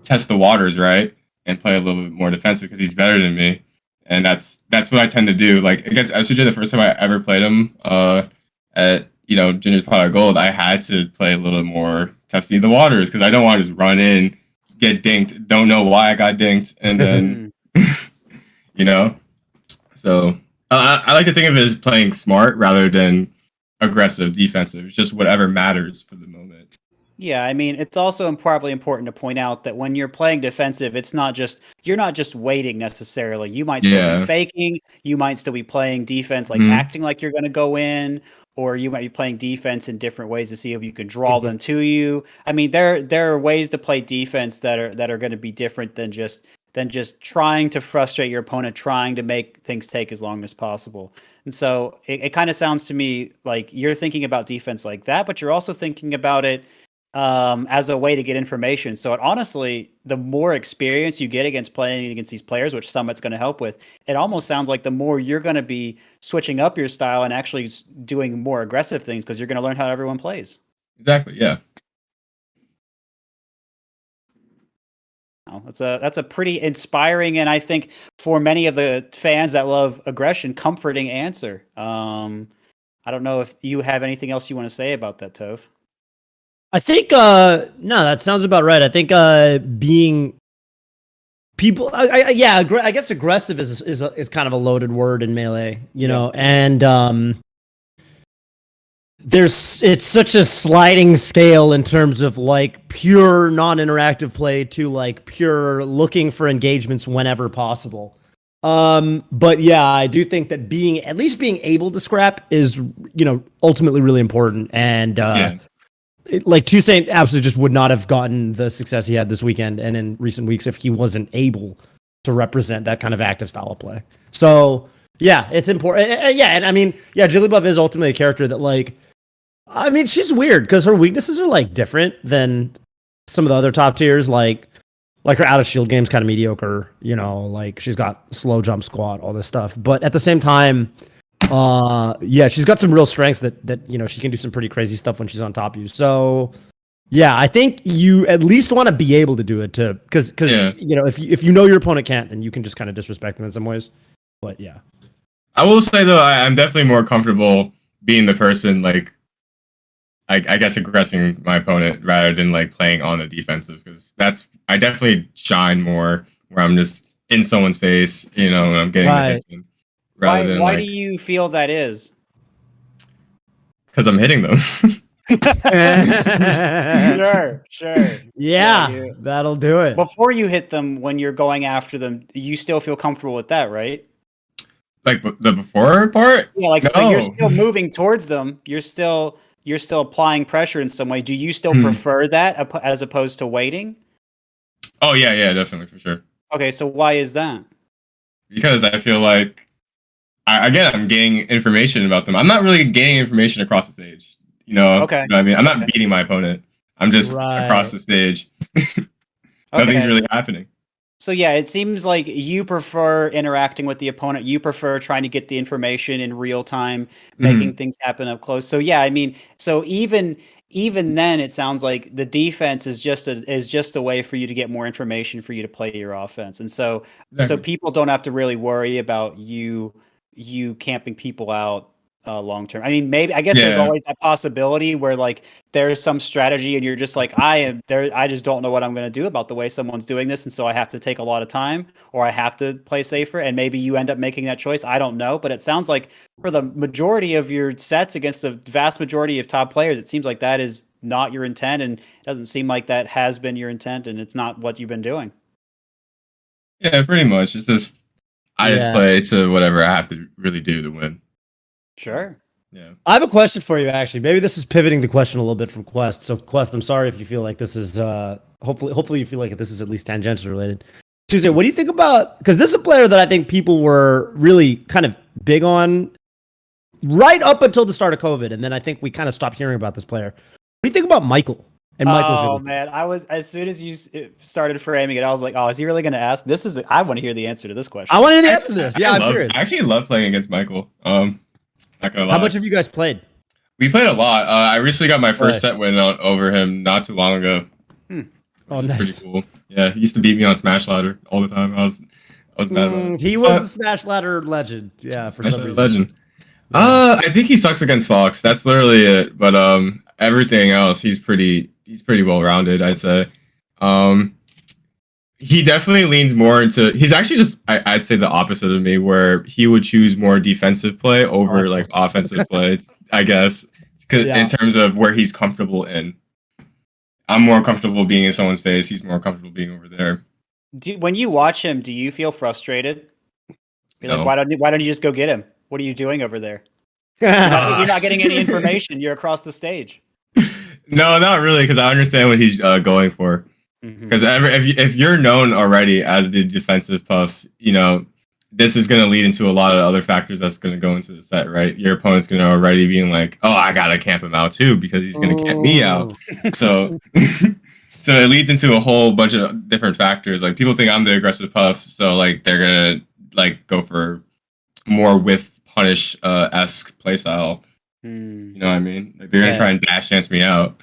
test the waters, right, and play a little bit more defensive because he's better than me. And that's what I tend to do. Like against SJ, the first time I ever played him at Ginger's Pot of Gold, I had to play a little more testing the waters because I don't want to just run in, get dinked, don't know why I got dinked, and then you know. So I like to think of it as playing smart rather than aggressive, defensive. It's just whatever matters for the moment. Yeah, I mean, it's also probably important to point out that when you're playing defensive, you're not just waiting necessarily. You might still be faking. You might still be playing defense, like acting like you're going to go in, or you might be playing defense in different ways to see if you can draw them to you. I mean, there are ways to play defense that are going to be different than just trying to frustrate your opponent, trying to make things take as long as possible. And so it kind of sounds to me like you're thinking about defense like that, but you're also thinking about it as a way to get information. So honestly, the more experience you get against playing against these players, which Summit's going to help with, it almost sounds like the more you're going to be switching up your style and actually doing more aggressive things because you're going to learn how everyone plays. Exactly. Yeah. That's a pretty inspiring, and I think for many of the fans that love aggression, comforting answer. I don't know if you have anything else you want to say about that, Toph. I think no, that sounds about right. I think being people, I guess aggressive is kind of a loaded word in Melee, you know, and it's such a sliding scale in terms of like pure non-interactive play to like pure looking for engagements whenever possible. But yeah, I do think that at least being able to scrap is, you know, ultimately really important. And like 2Saint absolutely just would not have gotten the success he had this weekend and in recent weeks if he wasn't able to represent that kind of active style of play. So yeah, it's important. Yeah, and I mean, yeah, Jigglypuff is ultimately a character that like, I mean, she's weird because her weaknesses are like different than some of the other top tiers. Like her out of shield game's kind of mediocre, you know, like she's got slow jump squat, all this stuff. But at the same time, yeah, she's got some real strengths that you know, she can do some pretty crazy stuff when she's on top of you. So yeah, I think you at least want to be able to do it to because you know, if you know your opponent can't, then you can just kind of disrespect them in some ways. But yeah, I will say though, I'm definitely more comfortable being the person like I guess aggressing my opponent rather than like playing on the defensive because I definitely shine more where I'm just in someone's face, you know, and I'm getting the hits in. Why do you feel that is? Because I'm hitting them. Sure. Yeah, that'll do it. Before you hit them, when you're going after them, you still feel comfortable with that, right? Like the before part? Yeah, like so you're still moving towards them. You're still applying pressure in some way. Do you still prefer that as opposed to waiting? Oh yeah, definitely for sure. Okay, so why is that? Because I feel like I'm gaining information about them. I'm not really gaining information across the stage. You know, okay. You know what I mean? I'm not beating my opponent. I'm just across the stage. Nothing's really happening. So yeah, it seems like you prefer interacting with the opponent. You prefer trying to get the information in real time, making things happen up close. So yeah, I mean, so even then, it sounds like the defense is just a way for you to get more information for you to play your offense, and so people don't have to really worry about you camping people out long term. I mean, maybe I guess there's always that possibility where like there's some strategy and you're just like I just don't know what I'm going to do about the way someone's doing this, and so I have to take a lot of time or I have to play safer, and maybe you end up making that choice. I don't know, but it sounds like for the majority of your sets against the vast majority of top players, it seems like that is not your intent, and it doesn't seem like that has been your intent, and it's not what you've been doing. Yeah, pretty much. It's just I just play to whatever I have to really do to win. Sure. Yeah. I have a question for you, actually. Maybe this is pivoting the question a little bit from Quest. So, Quest, I'm sorry if you feel like this is hopefully you feel like this is at least tangentially related. 2Saint, what do you think about? Because this is a player that I think people were really kind of big on right up until the start of COVID, and then I think we kind of stopped hearing about this player. What do you think about Michael? And Michael's man, I was as soon as you started framing it, I was like, "Oh, is he really going to ask?" I want to hear the answer to this question. I want to hear the answer to this. Yeah, I'm curious. I actually love playing against Michael. Not gonna lie. How much have you guys played? We played a lot. I recently got my first set win over him not too long ago. Oh, nice. Pretty cool. Yeah, he used to beat me on Smash Ladder all the time. I was mad about it. He was a Smash Ladder legend. Yeah, for some reason. Legend. I think he sucks against Fox. That's literally it. But everything else, he's pretty he's pretty well rounded, I'd say. He definitely leans more into. He's actually just I'd say the opposite of me, where he would choose more defensive play over like offensive play. I guess in terms of where he's comfortable in. I'm more comfortable being in someone's face. He's more comfortable being over there. When you watch him, do you feel frustrated? You're like, why don't you just go get him? What are you doing over there? You're not getting any information. You're across the stage. No, not really, because I understand what he's going for. Because if you're known already as the defensive puff, you know, this is going to lead into a lot of other factors that's going to go into the set, right? Your opponent's going to already being like, oh, I got to camp him out too because he's going to camp me out. So so it leads into a whole bunch of different factors. Like people think I'm the aggressive puff, so like they're going to like go for more with punish esque playstyle. You know what I mean? Like they're going to try and dash dance me out.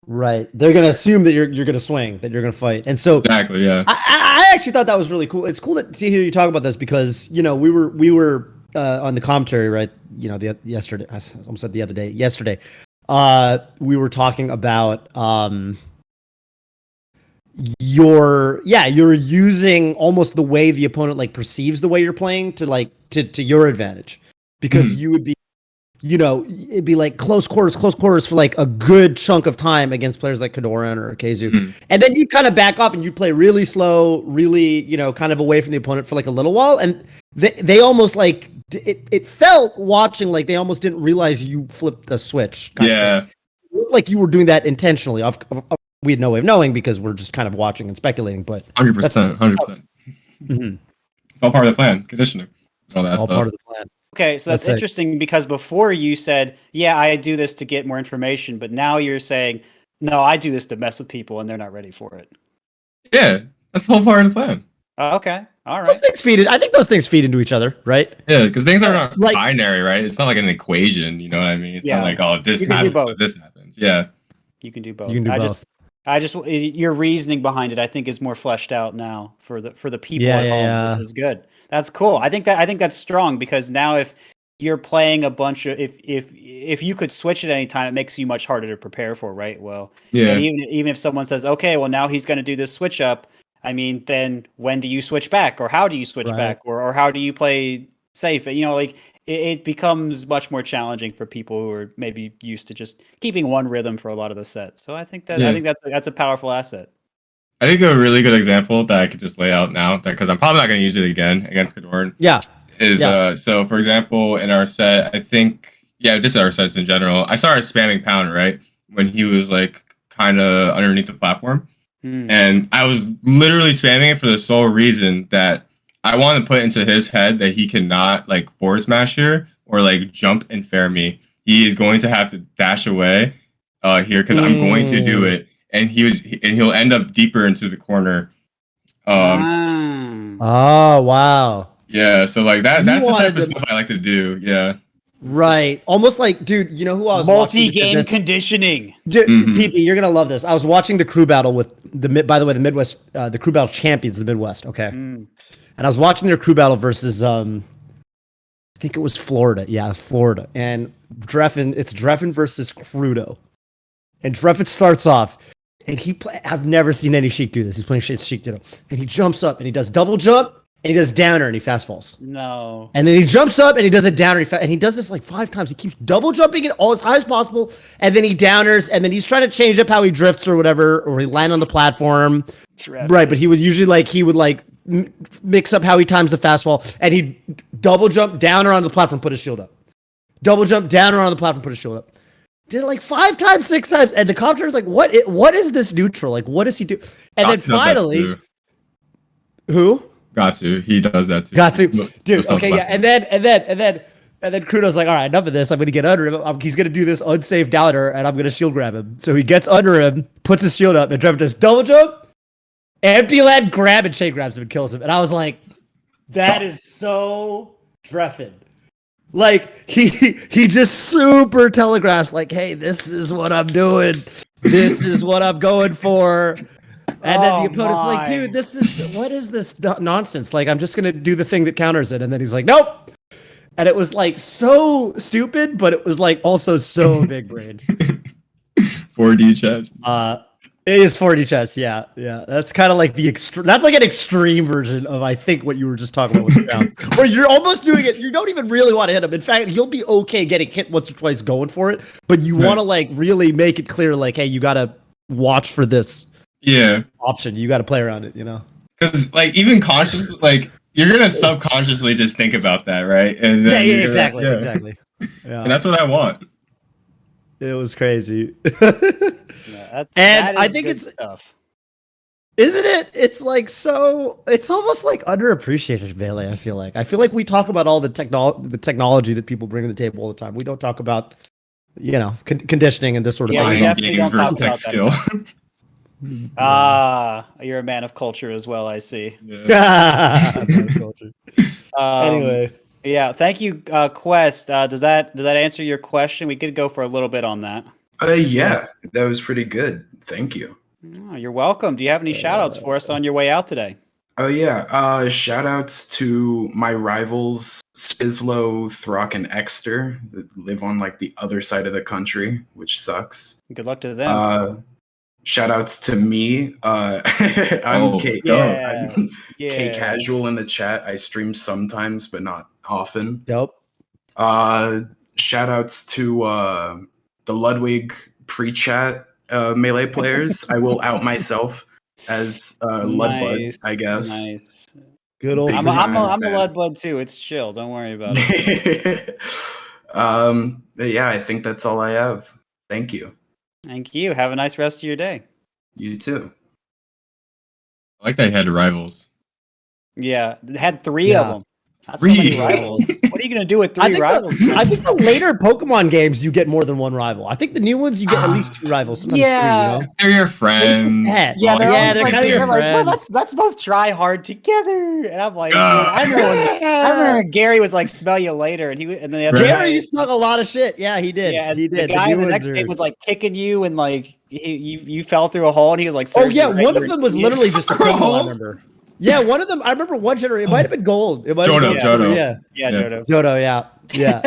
Right. They're going to assume that you're going to swing, that you're going to fight. And so exactly, yeah. I actually thought that was really cool. It's cool to hear you talk about this because, you know, we were on the commentary, right? You know, yesterday, I almost said the other day, yesterday, we were talking about you're using almost the way the opponent like perceives the way you're playing to like to your advantage because you would be, you know, it'd be like close quarters for like a good chunk of time against players like Kadoran or Keizu. And then you'd kind of back off and you'd play really slow, really, you know, kind of away from the opponent for like a little while. And they almost like, it felt watching like they almost didn't realize you flipped the switch. Yeah. It looked like you were doing that intentionally. We had no way of knowing because we're just kind of watching and speculating, but 100%. It's all part of the plan, conditioning, all that stuff. Part of the plan. Okay, so that's interesting because before you said, yeah, I do this to get more information, but now you're saying, no, I do this to mess with people and they're not ready for it. Yeah, that's the whole part of the plan. Okay, all right. Those things I think those things feed into each other, right? Yeah, because things are not like, binary, right? It's not like an equation, you know what I mean? It's not like, oh, this happens, so this happens. Yeah. You can do both. You can do both. I just your reasoning behind it, I think, is more fleshed out now for the people at home, which is good. That's cool. I think that's strong because now if you're playing a bunch of if you could switch at any time, it makes you much harder to prepare for, right? Well, and even if someone says, okay, well now he's going to do this switch up. I mean, then when do you switch back, or how do you switch back, or how do you play safe? You know, like it becomes much more challenging for people who are maybe used to just keeping one rhythm for a lot of the set. So I think that's a powerful asset. I think a really good example that I could just lay out now, because I'm probably not going to use it again against Kadoran. So for example, in our set, I think just our sets in general, I started spamming pound right when he was like kind of underneath the platform, and I was literally spamming it for the sole reason that I want to put into his head that he cannot like forward smash here or like jump and fair me. He is going to have to dash away here because I'm going to do it. And he'll end up deeper into the corner. Oh wow! Yeah, so like that's the type of stuff I like to do. Yeah, right. Almost like, dude, you know who I was multi-game conditioning. PP, you're gonna love this. I was watching the crew battle with the Midwest, the crew battle champions of the Midwest. Okay, and I was watching their crew battle versus I think it was Florida. Yeah, Florida, and It's Dreffin versus Crudo, and Dreffin starts off. And I've never seen any Sheik do this. He's playing Sheik Ditto. And he jumps up and he does double jump and he does downer and he fast falls. No. And then he jumps up and he does a downer and he does this like 5 times. He keeps double jumping it all as high as possible. And then he downers and then he's trying to change up how he drifts or whatever, or he land on the platform. Right. But he would usually mix up how he times the fast fall, and he'd double jump down around the platform, put his shield up. Double jump down around the platform, put his shield up. Did it like 5 times, 6 times, and the commentator was like, what is this neutral? Like, what does he do? And then finally, who? Gatsu. He does that too. Gatsu. Dude, okay, yeah. And then Crudo's like, all right, enough of this. I'm going to get under him. He's going to do this unsafe downer, and I'm going to shield grab him. So he gets under him, puts his shield up, and Trevor does double jump, empty land grab, and chain grabs him and kills him. And I was like, that is so Dreffin. Like, he just super telegraphs, like, hey, this is what I'm doing. This is what I'm going for. And then the opponent's like, dude, what is this nonsense? Like, I'm just going to do the thing that counters it. And then he's like, nope. And it was like so stupid, but it was like also so big brain. 4D chess. It is 4D chess. Yeah. That's kind of like the extreme. That's like an extreme version of I think what you were just talking about with the down, where you're almost doing it. You don't even really want to hit him. In fact, you'll be okay getting hit once or twice going for it, but you want to like really make it clear, like, hey, you gotta watch for this. Option. You got to play around it. Because like even conscious, like you're gonna subconsciously just think about that, right? And then exactly. Yeah. And that's what I want. It was crazy. And I think it's stuff. Isn't it? It's like so. It's almost like underappreciated, Melee. I feel like we talk about all the technology that people bring to the table all the time. We don't talk about, conditioning and this sort of thing. thing. Definitely don't talk about skill. You're a man of culture as well. I see. Anyway. Yeah, thank you, Quest. Does that answer your question? We could go for a little bit on that. Yeah, that was pretty good. Thank you. Oh, you're welcome. Do you have any shout-outs for us on your way out today? Oh yeah, shout-outs to my rivals Spizlo, Throck, and Exter that live on like the other side of the country, which sucks. Good luck to them. Shout-outs to me. I'm K. I'm K Casual in the chat. I stream sometimes, but not often. Dope. Shout-outs to the Ludwig pre-chat Melee players. I will out myself as Ludbud, I guess. Nice. Good old. I'm a Ludbud too. It's chill. Don't worry about it. Yeah, I think that's all I have. Thank you. Thank you. Have a nice rest of your day. You too. I like that you had rivals. Yeah, had three of them. That's so many rivals. What are you gonna do with three rivals? I think the later Pokemon games you get more than one rival. I think the new ones you get at least two rivals. Sometimes three, they're your friends. Yeah, they're kind of your friends. Well, let's both try hard together. And I'm like, I remember Gary was like, "Smell you later," and then the other Gary used to talk a lot of shit. Yeah, he did. Yeah, he did. The guy in the next game was like kicking you, and like you fell through a hole, and he was like, "Oh yeah," one of them was literally just a criminal. I remember. Yeah, one of them. I remember one generation. It might have been gold. It might have been Jodo. Yeah, Jodo. Jodo. Yeah.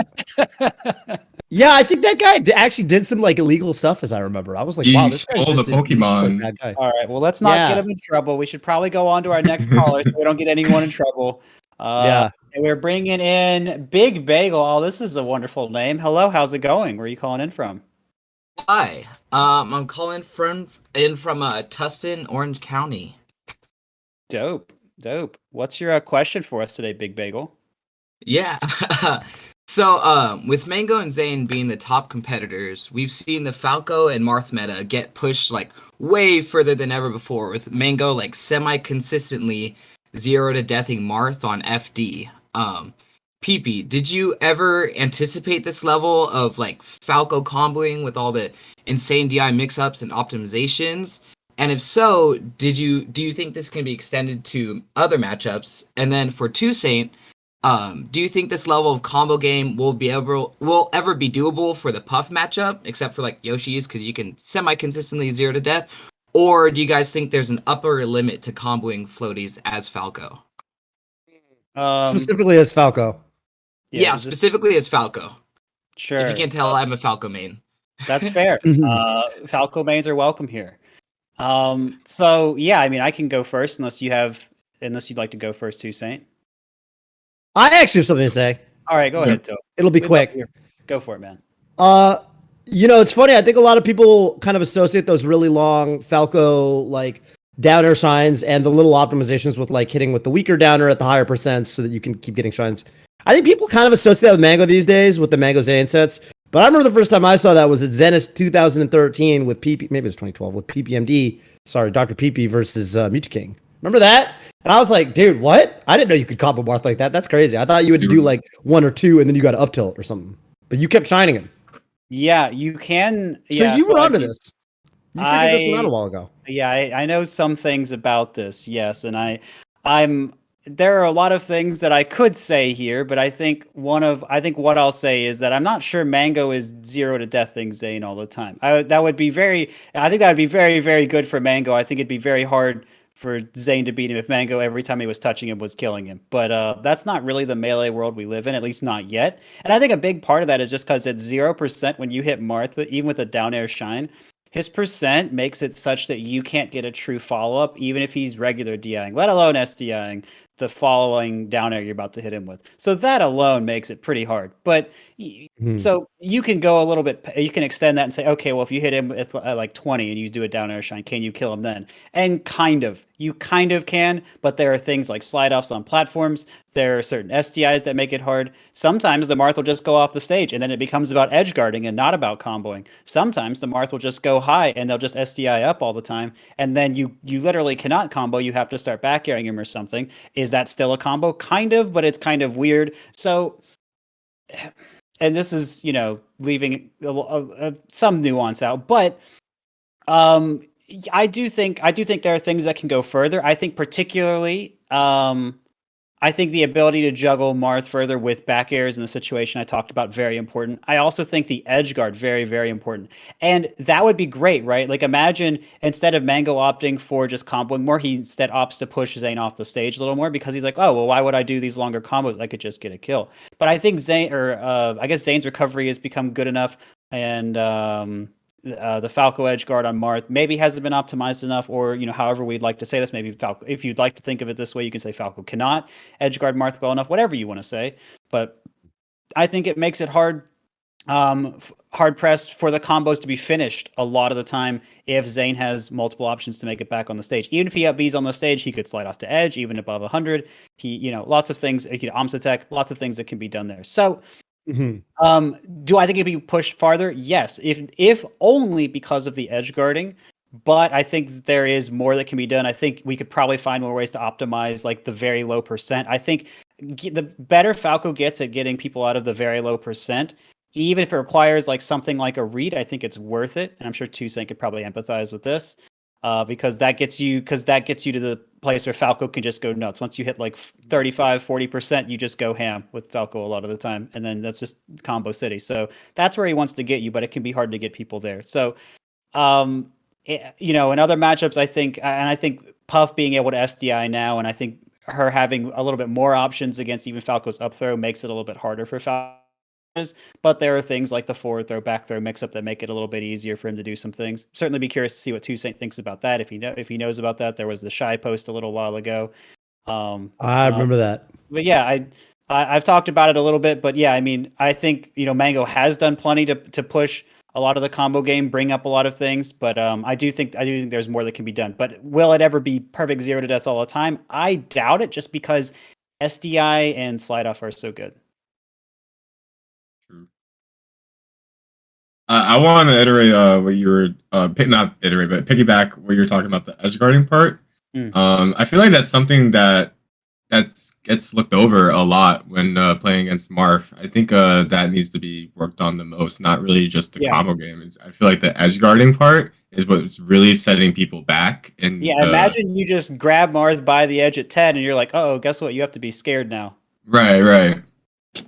Yeah, I think that guy actually did some like illegal stuff, as I remember. I was like, wow, this guy's stole the Pokemon. Bad guy. All right, well, let's not get him in trouble. We should probably go on to our next caller so we don't get anyone in trouble. And we're bringing in BigBagel. Oh, this is a wonderful name. Hello, how's it going? Where are you calling in from? Hi, I'm calling from Tustin, Orange County. Dope. What's your question for us today, BigBagel? Yeah. So, with Mango and Zane being the top competitors, we've seen the Falco and Marth meta get pushed like way further than ever before, with Mango like semi-consistently 0-deathing Marth on FD. PP, did you ever anticipate this level of like Falco comboing with all the insane DI mix-ups and optimizations? And if so, do you think this can be extended to other matchups? And then for 2Saint, do you think this level of combo game will ever be doable for the Puff matchup, except for like Yoshi's, because you can semi-consistently 0-death? Or do you guys think there's an upper limit to comboing floaties as Falco? Specifically as Falco. Yeah, specifically as Falco. Sure. If you can't tell, I'm a Falco main. That's fair. Falco mains are welcome here. So yeah, I mean, I can go first unless you'd like to go first too, Saint. I actually have something to say. All right, go ahead, Toph. It'll be quick. Go for it, man. It's funny. I think a lot of people kind of associate those really long Falco like down air shines and the little optimizations with like hitting with the weaker downer at the higher percents so that you can keep getting shines. I think people kind of associate that with Mango these days with the Mango Zane sets. But I remember the first time I saw that was at Zenith 2013 with maybe it was 2012 with PPMD. Sorry, Dr. PP versus Mewtwo King. Remember that? And I was like, dude, what? I didn't know you could combo Marth like that. That's crazy. I thought you had to do like one or two and then you got to up tilt or something. But you kept shining him. Yeah, you can. So you were onto this. You figured this one out a while ago. Yeah, I know some things about this. Yes, and there are a lot of things that I could say here, but I think what I'll say is that I'm not sure Mango is 0-deathing Zane all the time. I think that would be very, very good for Mango. I think it'd be very hard for Zane to beat him if Mango every time he was touching him was killing him. But that's not really the melee world we live in, at least not yet. And I think a big part of that is just because at 0% when you hit Marth, even with a down air shine, his percent makes it such that you can't get a true follow-up, even if he's regular DIing, let alone SDIing the following down air you're about to hit him with. So that alone makes it pretty hard. But so you can go a little bit, you can extend that and say, okay, well, if you hit him at like 20 and you do a down air shine, can you kill him then? And you kind of can, but there are things like slide offs on platforms. There are certain SDIs that make it hard. Sometimes the Marth will just go off the stage and then it becomes about edge guarding and not about comboing. Sometimes the Marth will just go high and they'll just SDI up all the time. And then you literally cannot combo. You have to start back airing him or something. Is that still a combo? Kind of, but it's kind of weird. So, and this is, leaving some nuance out, but I do think there are things that can go further. I think particularly, I think the ability to juggle Marth further with back airs in the situation I talked about, very important. I also think the edge guard, very, very important. And that would be great, right? Like imagine instead of Mango opting for just comboing more, he instead opts to push Zayn off the stage a little more because he's like, oh, well, why would I do these longer combos? I could just get a kill. But I think I guess Zayn's recovery has become good enough. And the Falco edge guard on Marth maybe hasn't been optimized enough, or however we'd like to say this. Maybe Falco, if you'd like to think of it this way, you can say Falco cannot edge guard Marth well enough. Whatever you want to say, but I think it makes it hard pressed for the combos to be finished a lot of the time if Zayn has multiple options to make it back on the stage. Even if he up B's on the stage, he could slide off to edge even above 100. He lots of things. He could Omsa tech, lots of things that can be done there. So. Do I think it'd be pushed farther? Yes, if only because of the edge guarding. But I think there is more that can be done. I think we could probably find more ways to optimize like the very low percent. I think the better Falco gets at getting people out of the very low percent, even if it requires like something like a read, I think it's worth it. And I'm sure 2Saint could probably empathize with this. Because that gets you to the place where Falco can just go nuts. Once you hit like 35-40%, you just go ham with Falco a lot of the time, and then that's just combo city. So that's where he wants to get you, but it can be hard to get people there. So in other matchups, I think Puff being able to SDI now, and I think her having a little bit more options against even Falco's up throw makes it a little bit harder for Falco. But there are things like the forward throw, back throw mix up that make it a little bit easier for him to do some things. Certainly be curious to see what 2Saint thinks about that. If he knows about that. There was the Shy post a little while ago. I remember that. But yeah, I've talked about it a little bit, but yeah, I mean, I think Mango has done plenty to push a lot of the combo game, bring up a lot of things, but I do think there's more that can be done. But will it ever be perfect 0 to deaths all the time? I doubt it, just because SDI and slide off are so good. I want to iterate what you were not iterate, but piggyback what you were talking about, the edge guarding part. I feel like that's something that gets looked over a lot when playing against Marth. I think that needs to be worked on the most, not really just the combo game. I feel like the edge guarding part is what's really setting people back. And imagine you just grab Marth by the edge at 10 and you're like, oh, guess what? You have to be scared now. Right.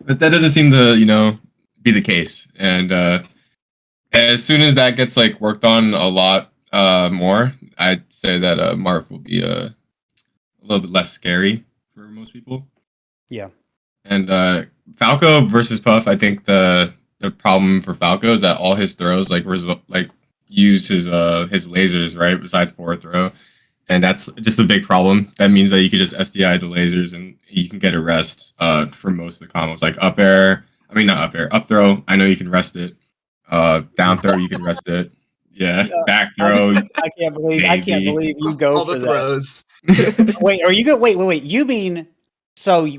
But that doesn't seem to, be the case. And as soon as that gets like worked on a lot more, I'd say that Marth will be a little bit less scary for most people. Yeah. And Falco versus Puff, I think the problem for Falco is that all his throws use his lasers, right? Besides forward throw. And that's just a big problem. That means that you could just SDI the lasers and you can get a rest for most of the combos. Like up throw, I know you can rest it. Down throw, you can rest it. Yeah, back throw. I can't believe you go all for the throws. Wait, are you go? Wait. You mean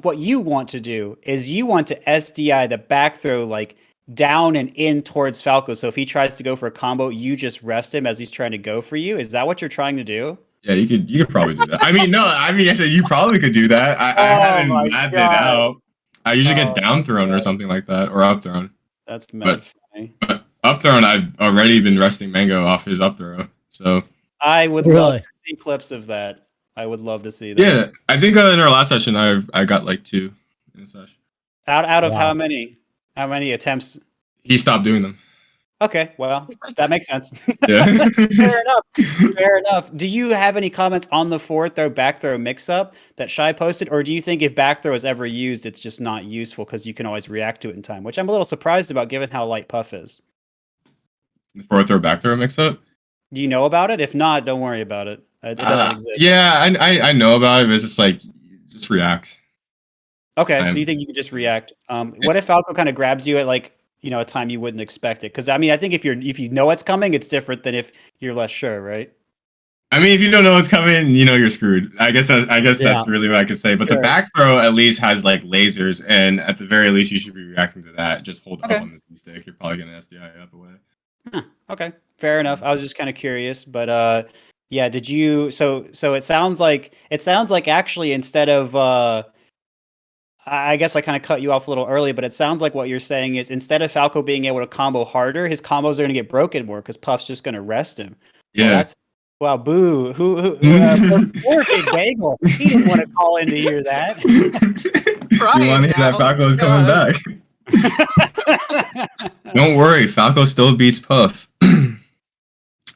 what you want to do is you want to SDI the back throw like down and in towards Falco. So if he tries to go for a combo, you just rest him as he's trying to go for you. Is that what you're trying to do? Yeah, you could probably do that. I said you probably could do that. I haven't mapped it out. I usually get down thrown or something like that, or up thrown. That's mad funny. But up thrown, I've already been resting Mango off his up throw. So I would love to see clips of that. I would love to see that. Yeah, I think in our last session, I got like 2 in a session. Out of how many? How many attempts? He stopped doing them. Okay, well, that makes sense. Yeah. Fair enough. Do you have any comments on the forward throw, back throw mix up that Shy posted? Or do you think if back throw is ever used, it's just not useful because you can always react to it in time? Which I'm a little surprised about given how light Puff is. The forward throw, back throw mix up? Do you know about it? If not, don't worry about it. It doesn't exist. Yeah, I know about it, but it's just like just react. Okay, so you think you can just react? What if Falco kind of grabs you at like a time you wouldn't expect it? Because I mean, I think if you know it's coming, it's different than if you're less sure, right? I mean, if you don't know what's coming, you're screwed. I guess that's really what I could say. But the back throw at least has like lasers, and at the very least, you should be reacting to that. Just hold up on the C stick. You're probably gonna SDI up away. Huh, okay, fair enough. I was just kind of curious, but yeah. Did you? So it sounds like actually instead of I guess I kind of cut you off a little early, but it sounds like what you're saying is instead of Falco being able to combo harder, his combos are going to get broken more because Puff's just going to rest him. Yeah. Wow, boo! Poor BigBagel. He didn't want to call in to hear that. You want to hear that Falco is coming back? Don't worry, Falco still beats Puff.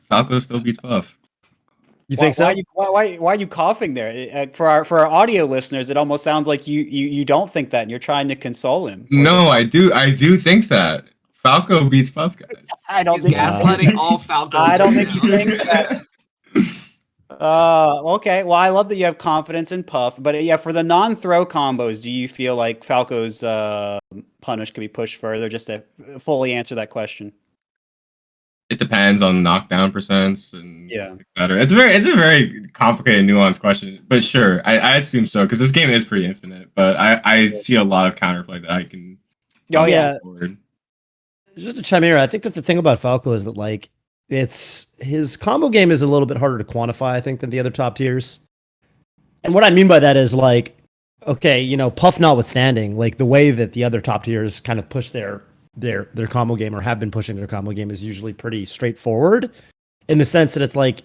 Falco still beats Puff. You think so? Why are you coughing there? For our audio listeners, it almost sounds like you don't think that, and you're trying to console him. No, I do think that Falco beats Puff, guys. I don't think gaslighting all Falcons. I don't think you think that. Okay. Well, I love that you have confidence in Puff, but yeah, for the non-throw combos, do you feel like Falco's punish could be pushed further? Just to fully answer that question. It depends on knockdown percents and etc. It's a very complicated, nuanced question, but sure, I assume so because this game is pretty infinite. But I see a lot of counterplay that I can. Oh yeah. Just to chime in here, I think that the thing about Falco is that like it's his combo game is a little bit harder to quantify, I think, than the other top tiers. And what I mean by that is like, okay, Puff notwithstanding, like the way that the other top tiers kind of push their combo game or have been pushing their combo game is usually pretty straightforward in the sense that it's like,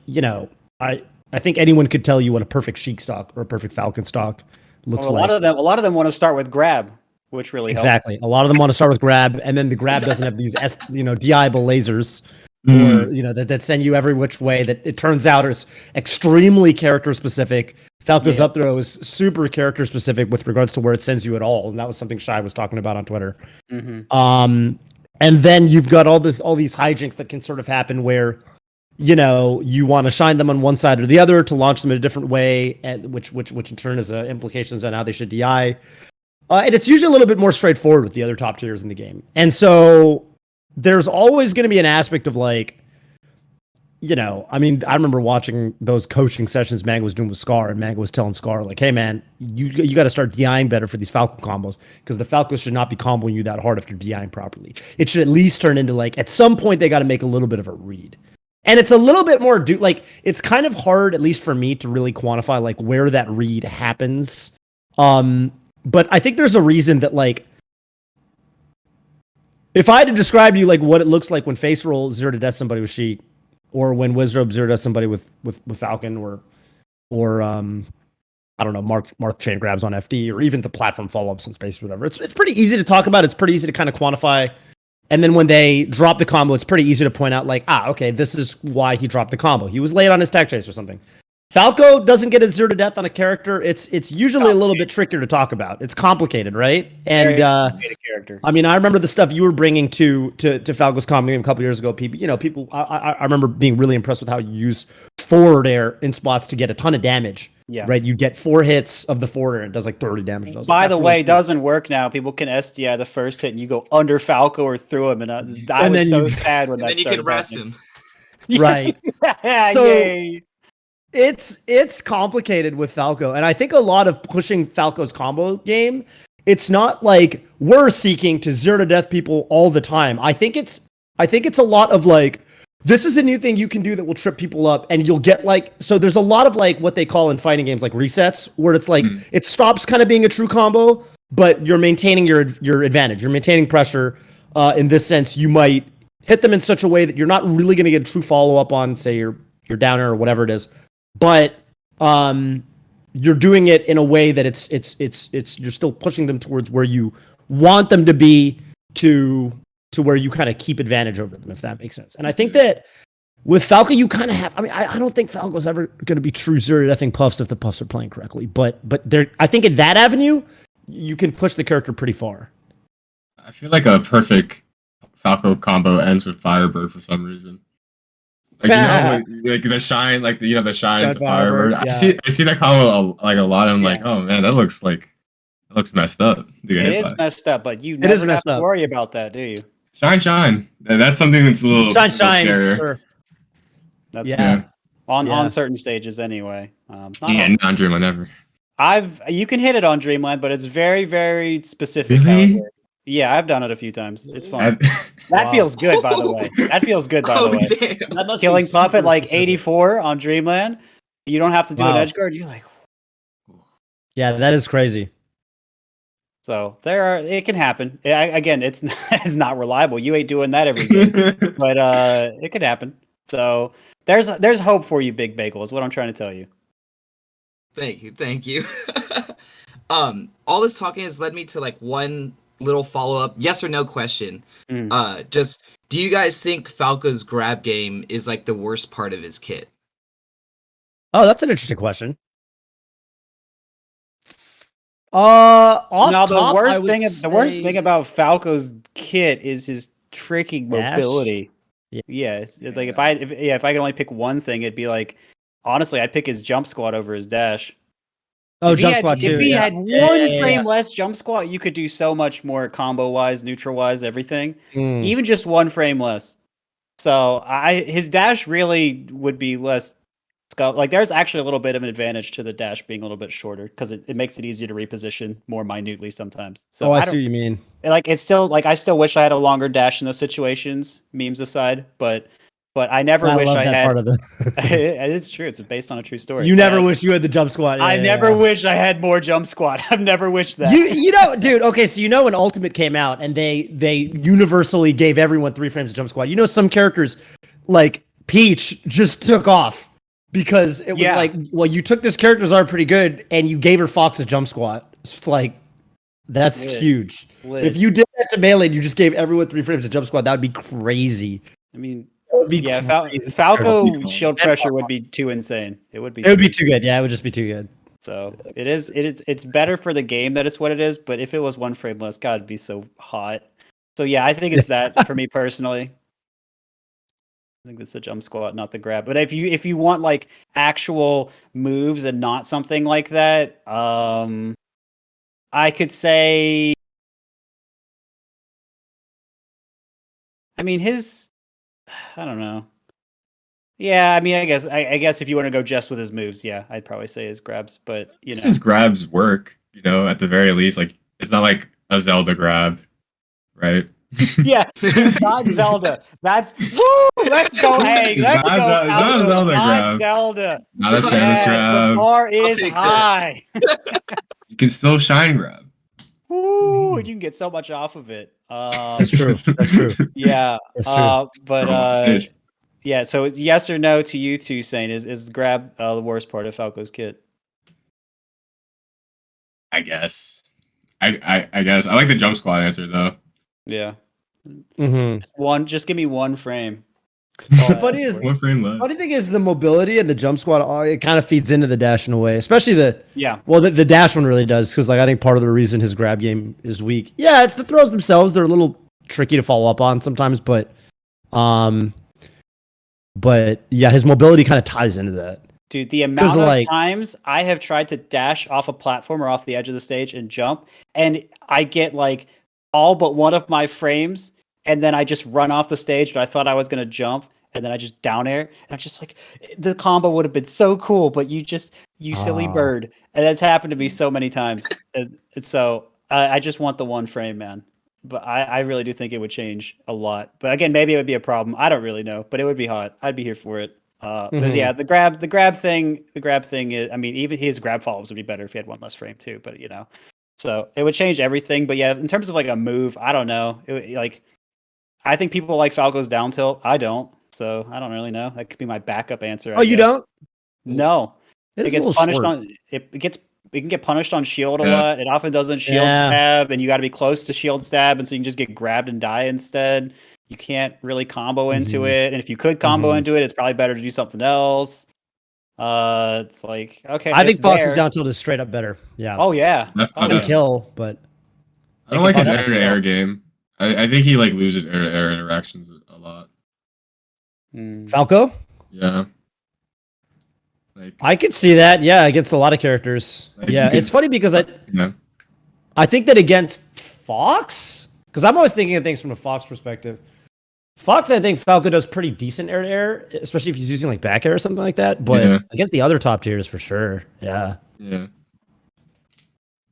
I think anyone could tell you what a perfect Sheik stock or a perfect Falcon stock looks like. A lot of them want to start with grab, which really helps. Exactly. A lot of them want to start with grab, and then the grab doesn't have these DI-able lasers or that send you every which way that it turns out is extremely character specific. Falco's up throw is super character specific with regards to where it sends you at all, and that was something Shy was talking about on Twitter. And then you've got all these hijinks that can sort of happen where you want to shine them on one side or the other to launch them in a different way, and which in turn has implications on how they should DI. And it's usually a little bit more straightforward with the other top tiers in the game, and so there's always going to be an aspect of like, I mean, I remember watching those coaching sessions Manga was doing with Scar, and Manga was telling Scar, like, hey, man, you got to start DIing better for these Falco combos because the Falcos should not be comboing you that hard if you're DIing properly. It should at least turn into, like, at some point, they got to make a little bit of a read. And it's a little bit more, it's kind of hard, at least for me, to really quantify, like, where that read happens. But I think there's a reason that, like, if I had to describe to you, like, what it looks like when face roll 0 to death somebody with Sheik, or when Wizrobe 0 does somebody with Falcon, or I don't know, Mark Chain grabs on FD, or even the platform follow-ups in space or whatever. It's pretty easy to talk about. It's pretty easy to kind of quantify. And then when they drop the combo, it's pretty easy to point out, like, okay, this is why he dropped the combo. He was late on his tech chase or something. Falco doesn't get a 0 to death on a character. It's usually a little bit trickier to talk about. It's complicated, right? And character. I mean, I remember the stuff you were bringing to Falco's combo game a couple years ago. People, I remember being really impressed with how you use forward air in spots to get a ton of damage. Yeah. Right. You get 4 hits of the forward air, and it does like 30 damage. By the way, it doesn't work now. People can SDI the first hit, and you go under Falco or through him, and I was so sad when that started. And then you can rest him. Right. So. Yay. It's complicated with Falco, and I think a lot of pushing Falco's combo game, it's not like we're seeking to 0 to death people all the time. I think it's a lot of like, this is a new thing you can do that will trip people up, and you'll get like, so there's a lot of like what they call in fighting games like resets, where it's like it stops kind of being a true combo, but you're maintaining your advantage. You're maintaining pressure. In this sense, you might hit them in such a way that you're not really going to get a true follow up on, say, your downer or whatever it is. But you're doing it in a way that it's you're still pushing them towards where you want them to be to where you kind of keep advantage over them, if that makes sense. And I think that with Falco, you kind of have. I mean, I don't think Falco's ever going to be true 0 to deathing Puffs if the Puffs are playing correctly. But there, I think in that avenue, you can push the character pretty far. I feel like a perfect Falco combo ends with Firebird for some reason. like the shine, like the shines Shine firebird. Firebird, I see that combo a lot. I'm like, Yeah. oh man, that looks messed up. It is messed up, but you It is never have messed to up. worry about that, do you? Shine. That's something that's a little Shine, scarier. sure. That's Yeah. on certain stages anyway. Not on, Non Dreamland ever. you can hit it on Dreamland, but it's very, very specific how it Really? works. Yeah, I've done it a few times. It's fun. I've- That Wow. feels good, by the way. That feels good, by the Oh way. damn! That must be Killing Puff at super like specific. 84 on Dreamland. You don't have to do an Wow. edge guard. You're like, Yeah, that is crazy. so it can happen. Again, it's it's not reliable. You ain't doing that every game, but it could happen. So there's hope for you, Big Bagel, is what I'm trying to tell you. Thank you. All this talking has led me to like one little follow-up yes or no question. Just do you guys think Falco's grab game is like the worst part of his kit? Oh, that's an interesting question. Now the worst thing about Falco's kit is his freaking Dash? mobility. Yeah. Yeah, it's like if I could only pick one thing, it'd be like, honestly, I'd pick his jump squat over his dash. Oh, If he jump had- squat too. If he yeah. had one Yeah. frame less jump squat, you could do so much more combo wise, neutral wise, everything. Mm. Even just one frame less. So his dash really would be less. Like there's actually a little bit of an advantage to the dash being a little bit shorter because it makes it easier to reposition more minutely sometimes. So Oh, I I see don't what you mean. like it's still like I still wish I had a longer dash in those situations, memes aside, but I never I wish love I that had. part of the. It's true. It's based on a true story. You never Yeah, wish you had the jump squat. I Yeah, never yeah. wish I had more jump squat. I've never wished that. You know, dude. Okay, so you know when Ultimate came out and they universally gave everyone 3 frames of jump squat. You know some characters like Peach just took off because it was Yeah. like, well, you took this character's art pretty good and you gave her Fox a jump squat. So it's like that's Lit. huge. Lit. If you did that to Melee and you just gave everyone 3 frames of jump squat, that would be crazy. I mean, That would be yeah, crazy. Falco shield pressure would be too insane. It would be. It would be too good. Yeah, it would just be too good. So it's better for the game that it's what it is. But if it was one frame less, God, it'd be so hot. So yeah, I think it's that for me personally. I think it's the jump squat, not the grab. But if you want like actual moves and not something like that, I could say. I mean, I don't know. Yeah, I mean, I guess if you want to go just with his moves, yeah, I'd probably say his grabs. But you know, His grabs work, at the very least. Like it's not like a Zelda grab, right? yeah, it's not Zelda. That's woo. Let's go, hey, let's Not go. Zelda- not Falco, Zelda not grab. Zelda. Not a Samus Yes, grab. the bar is take that. high. You can still shine grab. Woo, and you can get so much off of it. That's true. That's true. Yeah, That's true. Stage. yeah. So it's yes or no to you 2Saint. Is grab the worst part of Falco's kit? I guess. I guess I like the jump squat answer though. Yeah, Mm-hmm. just give me one frame. The funny is, One frame left. funny thing is the mobility and the jump squat. It kind of feeds into the dash in a way, especially the dash one really does because like I think part of the reason his grab game is weak. Yeah, it's the throws themselves. They're a little tricky to follow up on sometimes, but yeah, his mobility kind of ties into that. Dude, the amount of like- times I have tried to dash off a platform or off the edge of the stage and jump, and I get like all but one of my frames, and then I just run off the stage, but I thought I was gonna jump, and then I just down air, and I'm just like, the combo would have been so cool, but you silly bird, and that's happened to me so many times. And so I just want the one frame, man. But I really do think it would change a lot. But again, maybe it would be a problem. I don't really know, but it would be hot. I'd be here for it. But yeah, the grab thing is, I mean, even his grab follows would be better if he had one less frame too. But so it would change everything. But yeah, in terms of like a move, I don't know. I think people like Falco's down tilt. I don't. So I don't really know. That could be my backup answer. Oh, you don't? No. It's It gets a little punished short. on it can get punished on shield a Yeah. lot. It often doesn't shield Yeah. stab, and you got to be close to shield stab, and so you can just get grabbed and die instead. You can't really combo into Mhm. it, and if you could combo Mhm. into it, it's probably better to do something else. It's like okay, I think it's Fox's there. down tilt is straight up better. Yeah. Oh yeah, I oh, Can yeah. kill, but I don't like his Oh, air to air game. I think he like loses air to air interactions a lot. Mm. Falco? Yeah. Like I could see that. Yeah, against a lot of characters. Like, Yeah, you it's could- funny because yeah. I think that against Fox, because I'm always thinking of things from a Fox perspective. Fox, I think Falco does pretty decent air to air, especially if he's using like back air or something like that. But Yeah. against the other top tiers, for sure. Yeah. Yeah.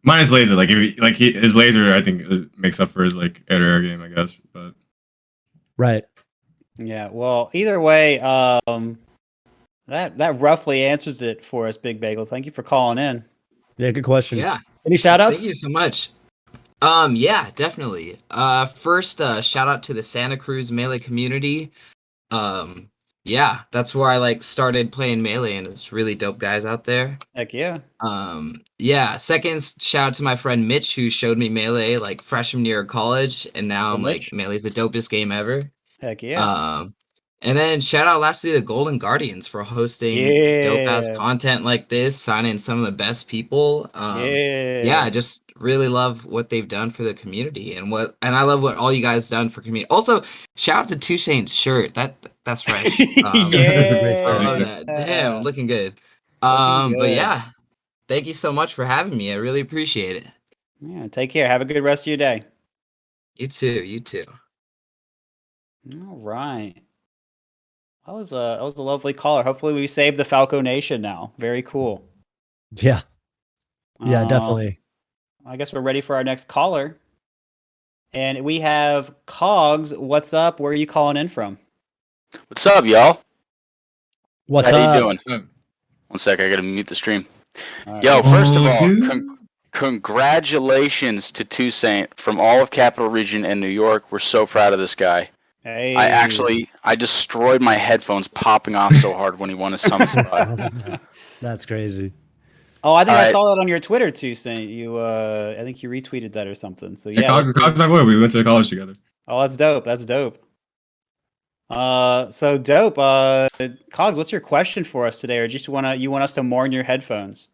Minus laser, like his laser, I think makes up for his like air game, I guess. But Right. Yeah. Well, either way, that roughly answers it for us, Big Bagel. Thank you for calling in. Yeah, good question. Yeah. Any shout outs? Thank you so much. Yeah, definitely. First, shout out to the Santa Cruz Melee community. Yeah, that's where I like started playing Melee, and it's really dope guys out there. Heck yeah. Yeah. Second, shout out to my friend Mitch who showed me Melee like freshman year of college, and now I'm Mitch. like Melee's the dopest game ever. Heck yeah. And then shout out lastly to Golden Guardians for hosting dope ass Yeah. content like this, signing some of the best people. Yeah, I just really love what they've done for the community, and I love what all you guys done for community. Also, shout out to 2Saint's shirt. That's fresh. That's a great I story. love that. Damn, looking good. Looking But good. yeah, thank you so much for having me. I really appreciate it. Yeah. Take care. Have a good rest of your day. You too. You too. All right. That was a lovely caller. Hopefully, we saved the Falco Nation now. Very cool. Yeah. Yeah, Um, definitely. I guess we're ready for our next caller. And we have Kogs. What's up? Where are you calling in from? What's up, y'all? What's How up? you doing? One sec, I gotta mute the stream. All right. Yo, first of all, dude. congratulations to 2Saint from all of Capital Region and New York. We're so proud of this guy. Hey. I destroyed my headphones popping off so hard when he won his summit spot. That's crazy. Oh, I think I Alright. saw that on your Twitter too, Saint. I think you retweeted that or something. So Yeah, yeah. Kogs is my boy. We went to college together. Oh, that's dope. That's dope. So dope. Cogs, what's your question for us today, or just you want us to mourn your headphones?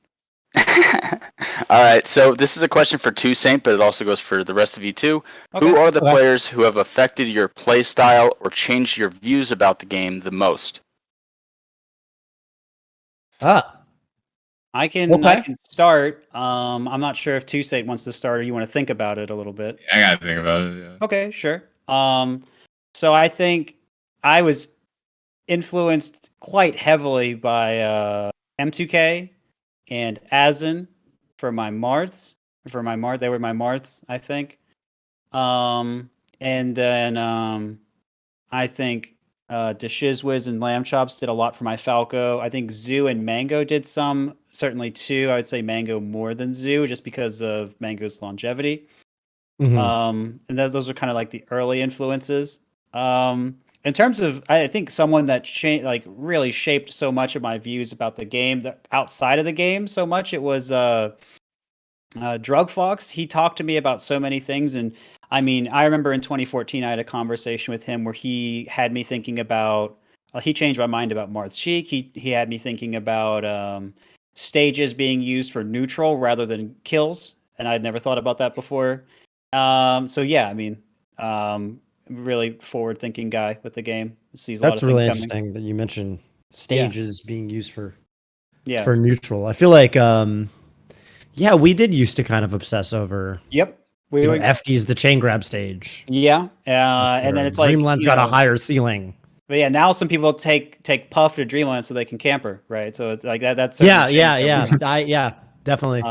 All right, so this is a question for 2Saint, but it also goes for the rest of you too. Okay. Who are the Okay. players who have affected your play style or changed your views about the game the most? Ah, I can start. I'm not sure if 2Saint wants to start, or you want to think about it a little bit. I gotta think about it. Yeah. Okay, sure. So I think I was influenced quite heavily by M2K and Azen for my Marths. They were my Marths, I think. And then I think DeShizwiz and Lamb Chops did a lot for my Falco. I think Zoo and Mango did some, certainly too. I would say Mango more than Zoo, just because of Mango's longevity. mhm. And those are kind of like the early influences. In terms of, I think someone that really shaped so much of my views about the game, that outside of the game, so much it was Drug Fox. He talked to me about so many things, and I mean, I remember in 2014 I had a conversation with him where he had me thinking about. He changed my mind about Marth Sheik. He had me thinking about stages being used for neutral rather than kills, and I'd never thought about that before. So yeah, I mean, really forward-thinking guy with the game. Sees a lot That's of really things coming. interesting that you mentioned stages being used for Yeah. for neutral. I feel like yeah, we did used to kind of obsess over Yep. We were. FD's the chain grab stage. Yeah. And then it's like Dreamland's got a higher ceiling. But yeah, now some people take Puff to Dreamland so they can camper, right? So it's like that. That's Yeah, certainly changed everything. yeah, definitely.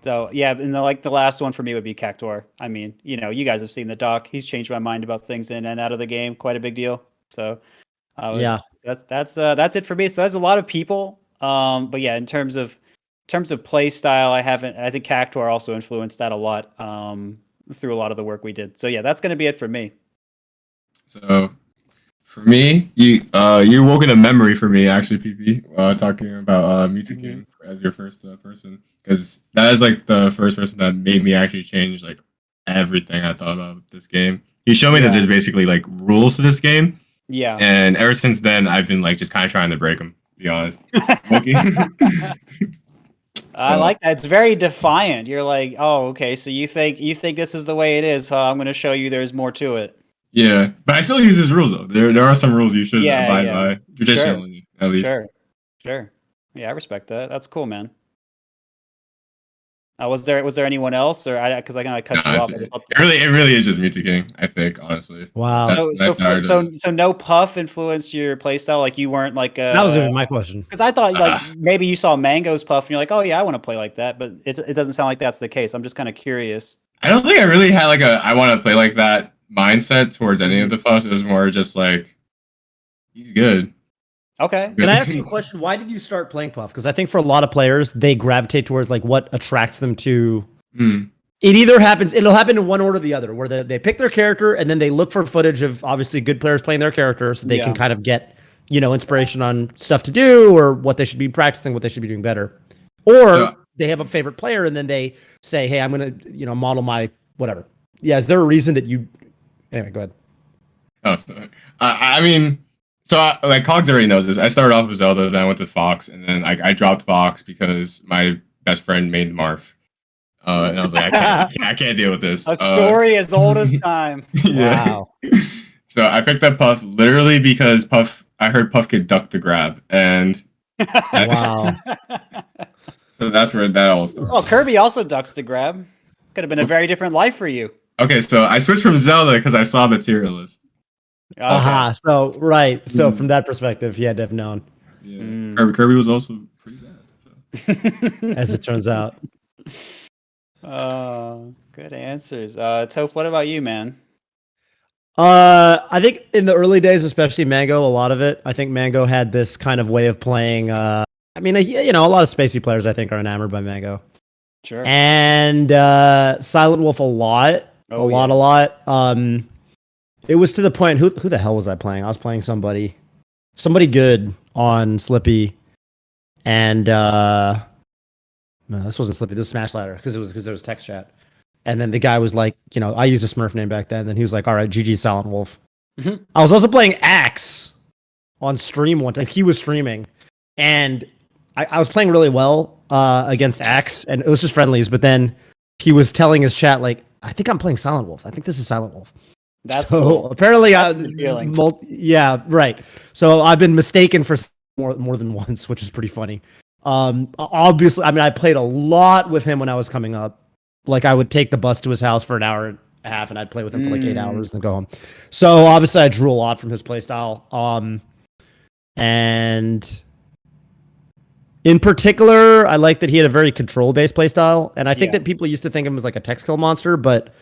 So yeah, and the last one for me would be Cactuar. I mean, you guys have seen the doc. He's changed my mind about things in and out of the game. Quite a big deal. So Yeah. that's it for me. So there's a lot of people. But yeah, in terms of play style, I think Cactuar also influenced that a lot through a lot of the work we did. So yeah, that's going to be it for me. So for me, you woke in a memory for me actually, PP. Talking about Mewtwo King as your first person, because that is like the first person that made me actually change like everything I thought about this game. He showed me that there's basically like rules to this game. Yeah. And ever since then, I've been like just kind of trying to break them. To be honest. I like that. It's very defiant. You're like, oh, okay. So you think this is the way it is? Huh? I'm going to show you there's more to it. Yeah, but I still use his rules though. There are some rules you should abide by traditionally, at least. Sure. Yeah, I respect that. That's cool, man. Was there anyone else, or because I kind of cut you off? It really is just Mewtwo King, I think, honestly. Wow. So no Puff influenced your playstyle. Like you weren't like that was even my question. Because I thought like maybe you saw Mango's Puff and you're like, oh yeah, I want to play like that, but it doesn't sound like that's the case. I'm just kind of curious. I don't think I really had like I want to play like that mindset towards any of the Puffs. It was more just like he's good. Okay. Can I ask you a question? Why did you start playing Puff? Because I think for a lot of players, they gravitate towards like what attracts them to. It'll happen in one order or the other, where they pick their character and then they look for footage of obviously good players playing their character, so they can kind of get inspiration on stuff to do or what they should be practicing, what they should be doing better, or they have a favorite player and then they say, hey, I'm gonna model my whatever. Yeah, is there a reason that you? Anyway, go ahead. Oh, sorry. I mean. So, like, Kogs already knows this. I started off with Zelda, then I went to Fox, and then I dropped Fox because my best friend made Marth. And I was like, I can't deal with this. A story as old as time. Yeah. Wow. So I picked up Puff literally because I heard Puff could duck the grab, and wow. So that's where that all started. Oh, Kirby also ducks the grab. Could have been a very different life for you. Okay, so I switched from Zelda because I saw Materialist. Okay. So from that perspective, he had to have known. Yeah. Kirby was also pretty bad. So. As it turns out. Good answers. Toph, what about you, man? I think in the early days, especially Mango, a lot of it. I think Mango had this kind of way of playing. A lot of spacey players I think are enamored by Mango. Sure. And Silent Wolf a lot. A lot. It was to the point, who the hell was I playing? I was playing somebody good on Slippy, and no, this wasn't Slippy. This was Smash Ladder because there was text chat, and then the guy was like, I used a Smurf name back then. And then he was like, all right, GG Silent Wolf. Mm-hmm. I was also playing Axe on stream one time. He was streaming, and I was playing really well against Axe, and it was just friendlies. But then he was telling his chat like, I think I'm playing Silent Wolf. I think this is Silent Wolf. That's so cool. Apparently, yeah, right. So I've been mistaken for more than once, which is pretty funny. Obviously, I mean, I played a lot with him when I was coming up. Like, I would take the bus to his house for an hour and a half, and I'd play with him for like 8 hours and then go home. So obviously, I drew a lot from his playstyle. And in particular, I like that he had a very control-based playstyle, and I think that people used to think of him as like a text kill monster, but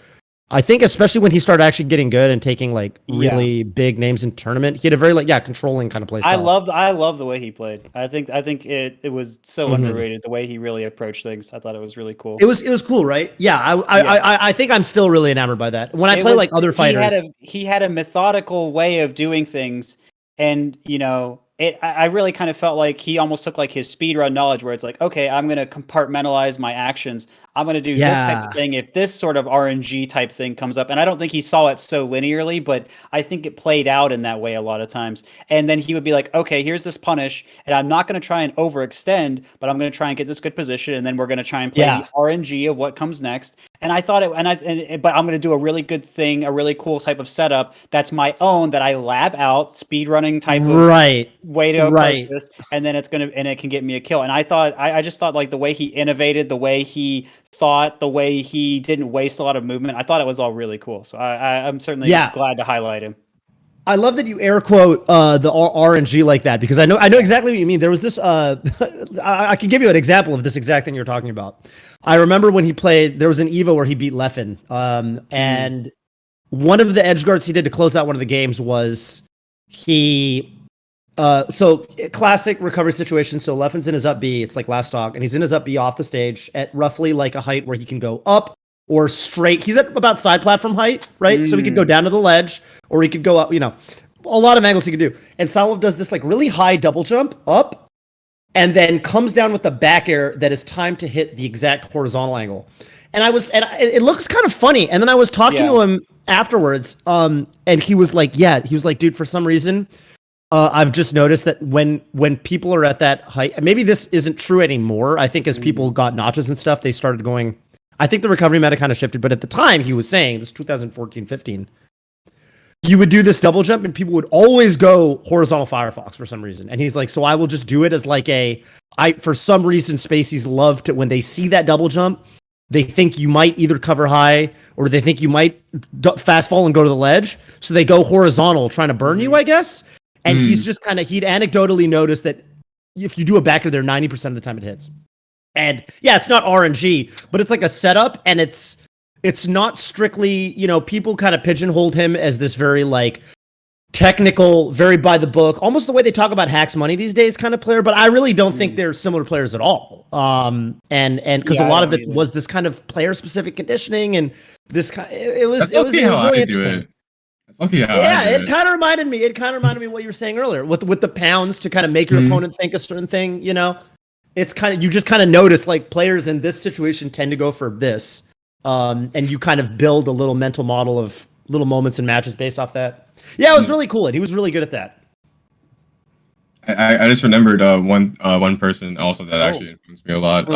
I think especially when he started actually getting good and taking like really big names in tournament, he had a very controlling kind of play style. I love the way he played. I think it was so underrated the way he really approached things. I thought it was really cool. It was cool, right? Yeah, I think I'm still really enamored by that. When I play like other fighters, he had a methodical way of doing things, and I really kind of felt like he almost took like his speedrun knowledge where it's like, okay, I'm going to compartmentalize my actions. I'm going to do this type of thing if this sort of RNG type thing comes up. And I don't think he saw it so linearly, but I think it played out in that way a lot of times. And then he would be like, okay, here's this punish, and I'm not going to try and overextend, but I'm going to try and get this good position, and then we're going to try and play the RNG of what comes next. And I thought but I'm going to do a really good thing, a really cool type of setup that's my own, that I lab out, speedrunning type of way to approach this, and then it can get me a kill. And I just thought like the way he innovated, the way he thought, the way he didn't waste a lot of movement, I thought it was all really cool. So I'm certainly glad to highlight him. I love that you air quote the RNG like that, because I know exactly what you mean. There was this I can give you an example of this exact thing you're talking about. I remember when he played, there was an Evo where he beat Leffen, and one of the edge guards he did to close out one of the games was so classic recovery situation. So Leffen's in his up B, it's like last stock, and he's in his up B off the stage at roughly like a height where he can go up or straight. He's at about side platform height, right? So he could go down to the ledge, or he could go up, a lot of angles he could do. And Salov does this like really high double jump up, and then comes down with the back air that is timed to hit the exact horizontal angle. And it looks kind of funny. And then I was talking to him afterwards, and he was like, dude, for some reason, I've just noticed that when people are at that height, maybe this isn't true anymore. I think as people got notches and stuff, they started going, I think the recovery meta kind of shifted, but at the time he was saying, this 2014-15, you would do this double jump and people would always go horizontal Firefox for some reason. And he's like, so I will just do it as like for some reason, Spaceys love to, when they see that double jump, they think you might either cover high or they think you might fast fall and go to the ledge. So they go horizontal trying to burn you, I guess. And he's just he'd anecdotally noticed that if you do a backer there, 90% of the time it hits. And yeah, it's not RNG, but it's like a setup, and it's not strictly, people kind of pigeonholed him as this very like technical, very by the book, almost the way they talk about Hacks Money these days kind of player, but I really don't think they're similar players at all. And because a lot of it was this kind of player specific conditioning, and this kind it was really interesting. It kind of reminded me of what you were saying earlier with the pounds to kind of make your opponent think a certain thing, It's kind of, you just kind of notice like players in this situation tend to go for this. And you kind of build a little mental model of little moments in matches based off that. Yeah, it was really cool. And he was really good at that. I just remembered one person also that actually influenced me a lot.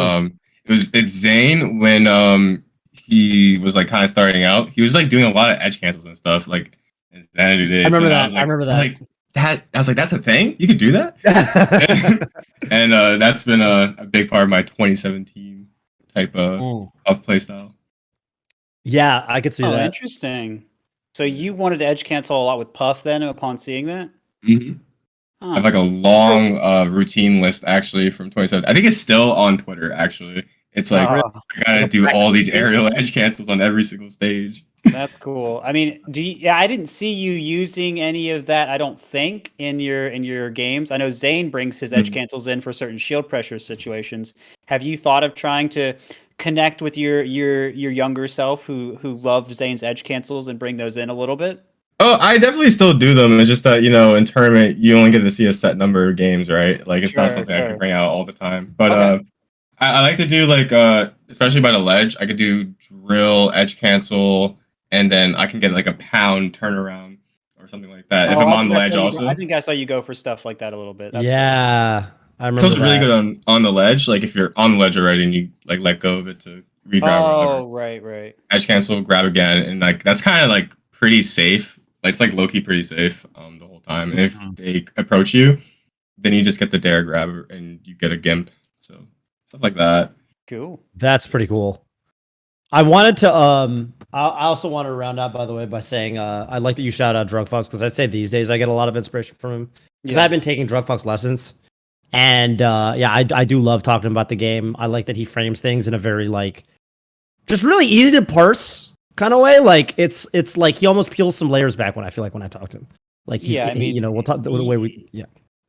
It's Zane when he was like kind of starting out. He was like doing a lot of edge cancels and stuff like Insanity days. I remember that. Like, I was like, that's a thing? You could do that? And that's been a big part of my 2017 type of playstyle. Yeah, I could see that. Interesting. So you wanted to edge cancel a lot with Puff then upon seeing that? Mm-hmm. Oh. I have like a long routine list actually from 2017. I think it's still on Twitter actually. It's like I gotta do all these aerial edge cancels on every single stage. That's cool. I mean, I didn't see you using any of that, I don't think, in your games. I know Zane brings his edge cancels in for certain shield pressure situations. Have you thought of trying to connect with your younger self who loved Zane's edge cancels and bring those in a little bit? Oh, I definitely still do them. It's just that, in tournament, you only get to see a set number of games, right? Like, it's not something I can bring out all the time. But I like to do, like, especially by the ledge, I could do drill, edge cancel, and then I can get, like, a pound turnaround or something like that. If I'm on the ledge also. I think I saw you go for stuff like that a little bit. That's cool. I remember it's really good on the ledge. Like, if you're on the ledge already and you, like, let go of it to re-grab or whatever. Right. Edge cancel, grab again, and, like, that's kind of, like, pretty safe. Like, it's, like, low-key pretty safe the whole time. And if they approach you, then you just get the dare grab and you get a gimp. So, stuff like that. Cool. That's pretty cool. I wanted to, I also want to round out, by the way, by saying I like that you shout out Drug Fox, because I'd say these days I get a lot of inspiration from him. Because I've been taking Drug Fox lessons. And I do love talking about the game. I like that he frames things in a very, like, just really easy to parse kind of way. Like, it's like he almost peels some layers back when I talk to him. Like, we'll talk the way we,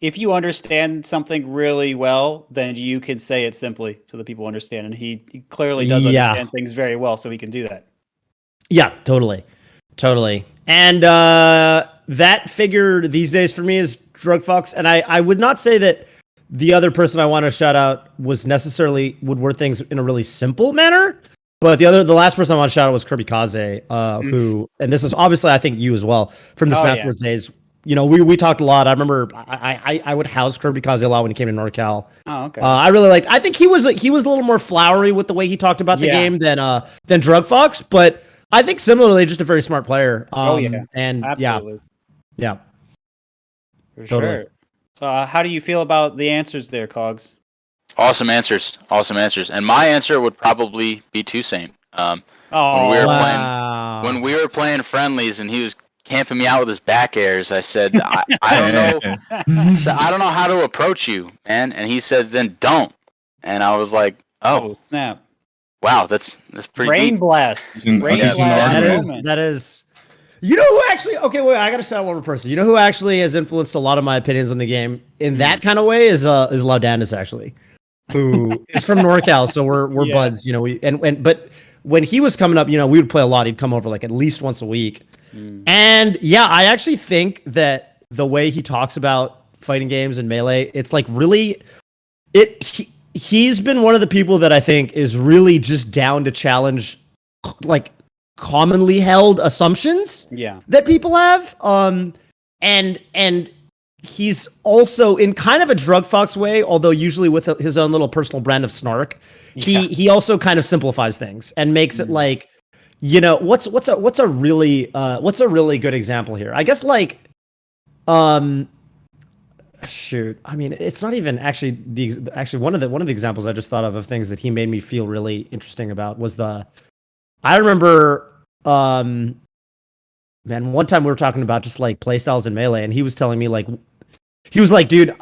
If you understand something really well, then you can say it simply so that people understand. And he clearly does understand things very well, so he can do that. Yeah, totally. And that figure these days for me is Drug Fox. And I would not say that the other person I want to shout out would word things in a really simple manner. But the last person I want to shout out was Kirby Kaze, who, and this is obviously, I think, you as well, from the Smash Bros. Days. We talked a lot. I remember I would house Kirby Kaze a lot when he came to NorCal. Oh, okay. I think he was a little more flowery with the way he talked about the game than Drug Fox, but I think similarly, just a very smart player. And absolutely. Yeah. For sure. So how do you feel about the answers there, Kogs? Awesome answers. And my answer would probably be 2Saint. When we were playing friendlies and he was camping me out with his back airs, I said, I don't know how to approach you, man. And he said, then don't. And I was like, oh snap. Wow, that's pretty Brain deep. blast. That is. You know who actually? Okay, wait. I gotta shout out one more person. You know who actually has influenced a lot of my opinions on the game in that kind of way is Laudanus, actually, who is from NorCal. So we're buds. But when he was coming up, we would play a lot. He'd come over like at least once a week. And I actually think that the way he talks about fighting games and Melee, it's like really he's been one of the people that I think is really just down to challenge like commonly held assumptions that people have. And he's also in kind of a Drug Fox way, although usually with his own little personal brand of snark. He also kind of simplifies things and makes it like, you know, what's a really good example here? I guess like, shoot, I mean, it's not even actually one of the examples I just thought of things that he made me feel really interesting about was I remember, man, one time we were talking about just like playstyles in Melee, and he was telling me like, he was like, dude,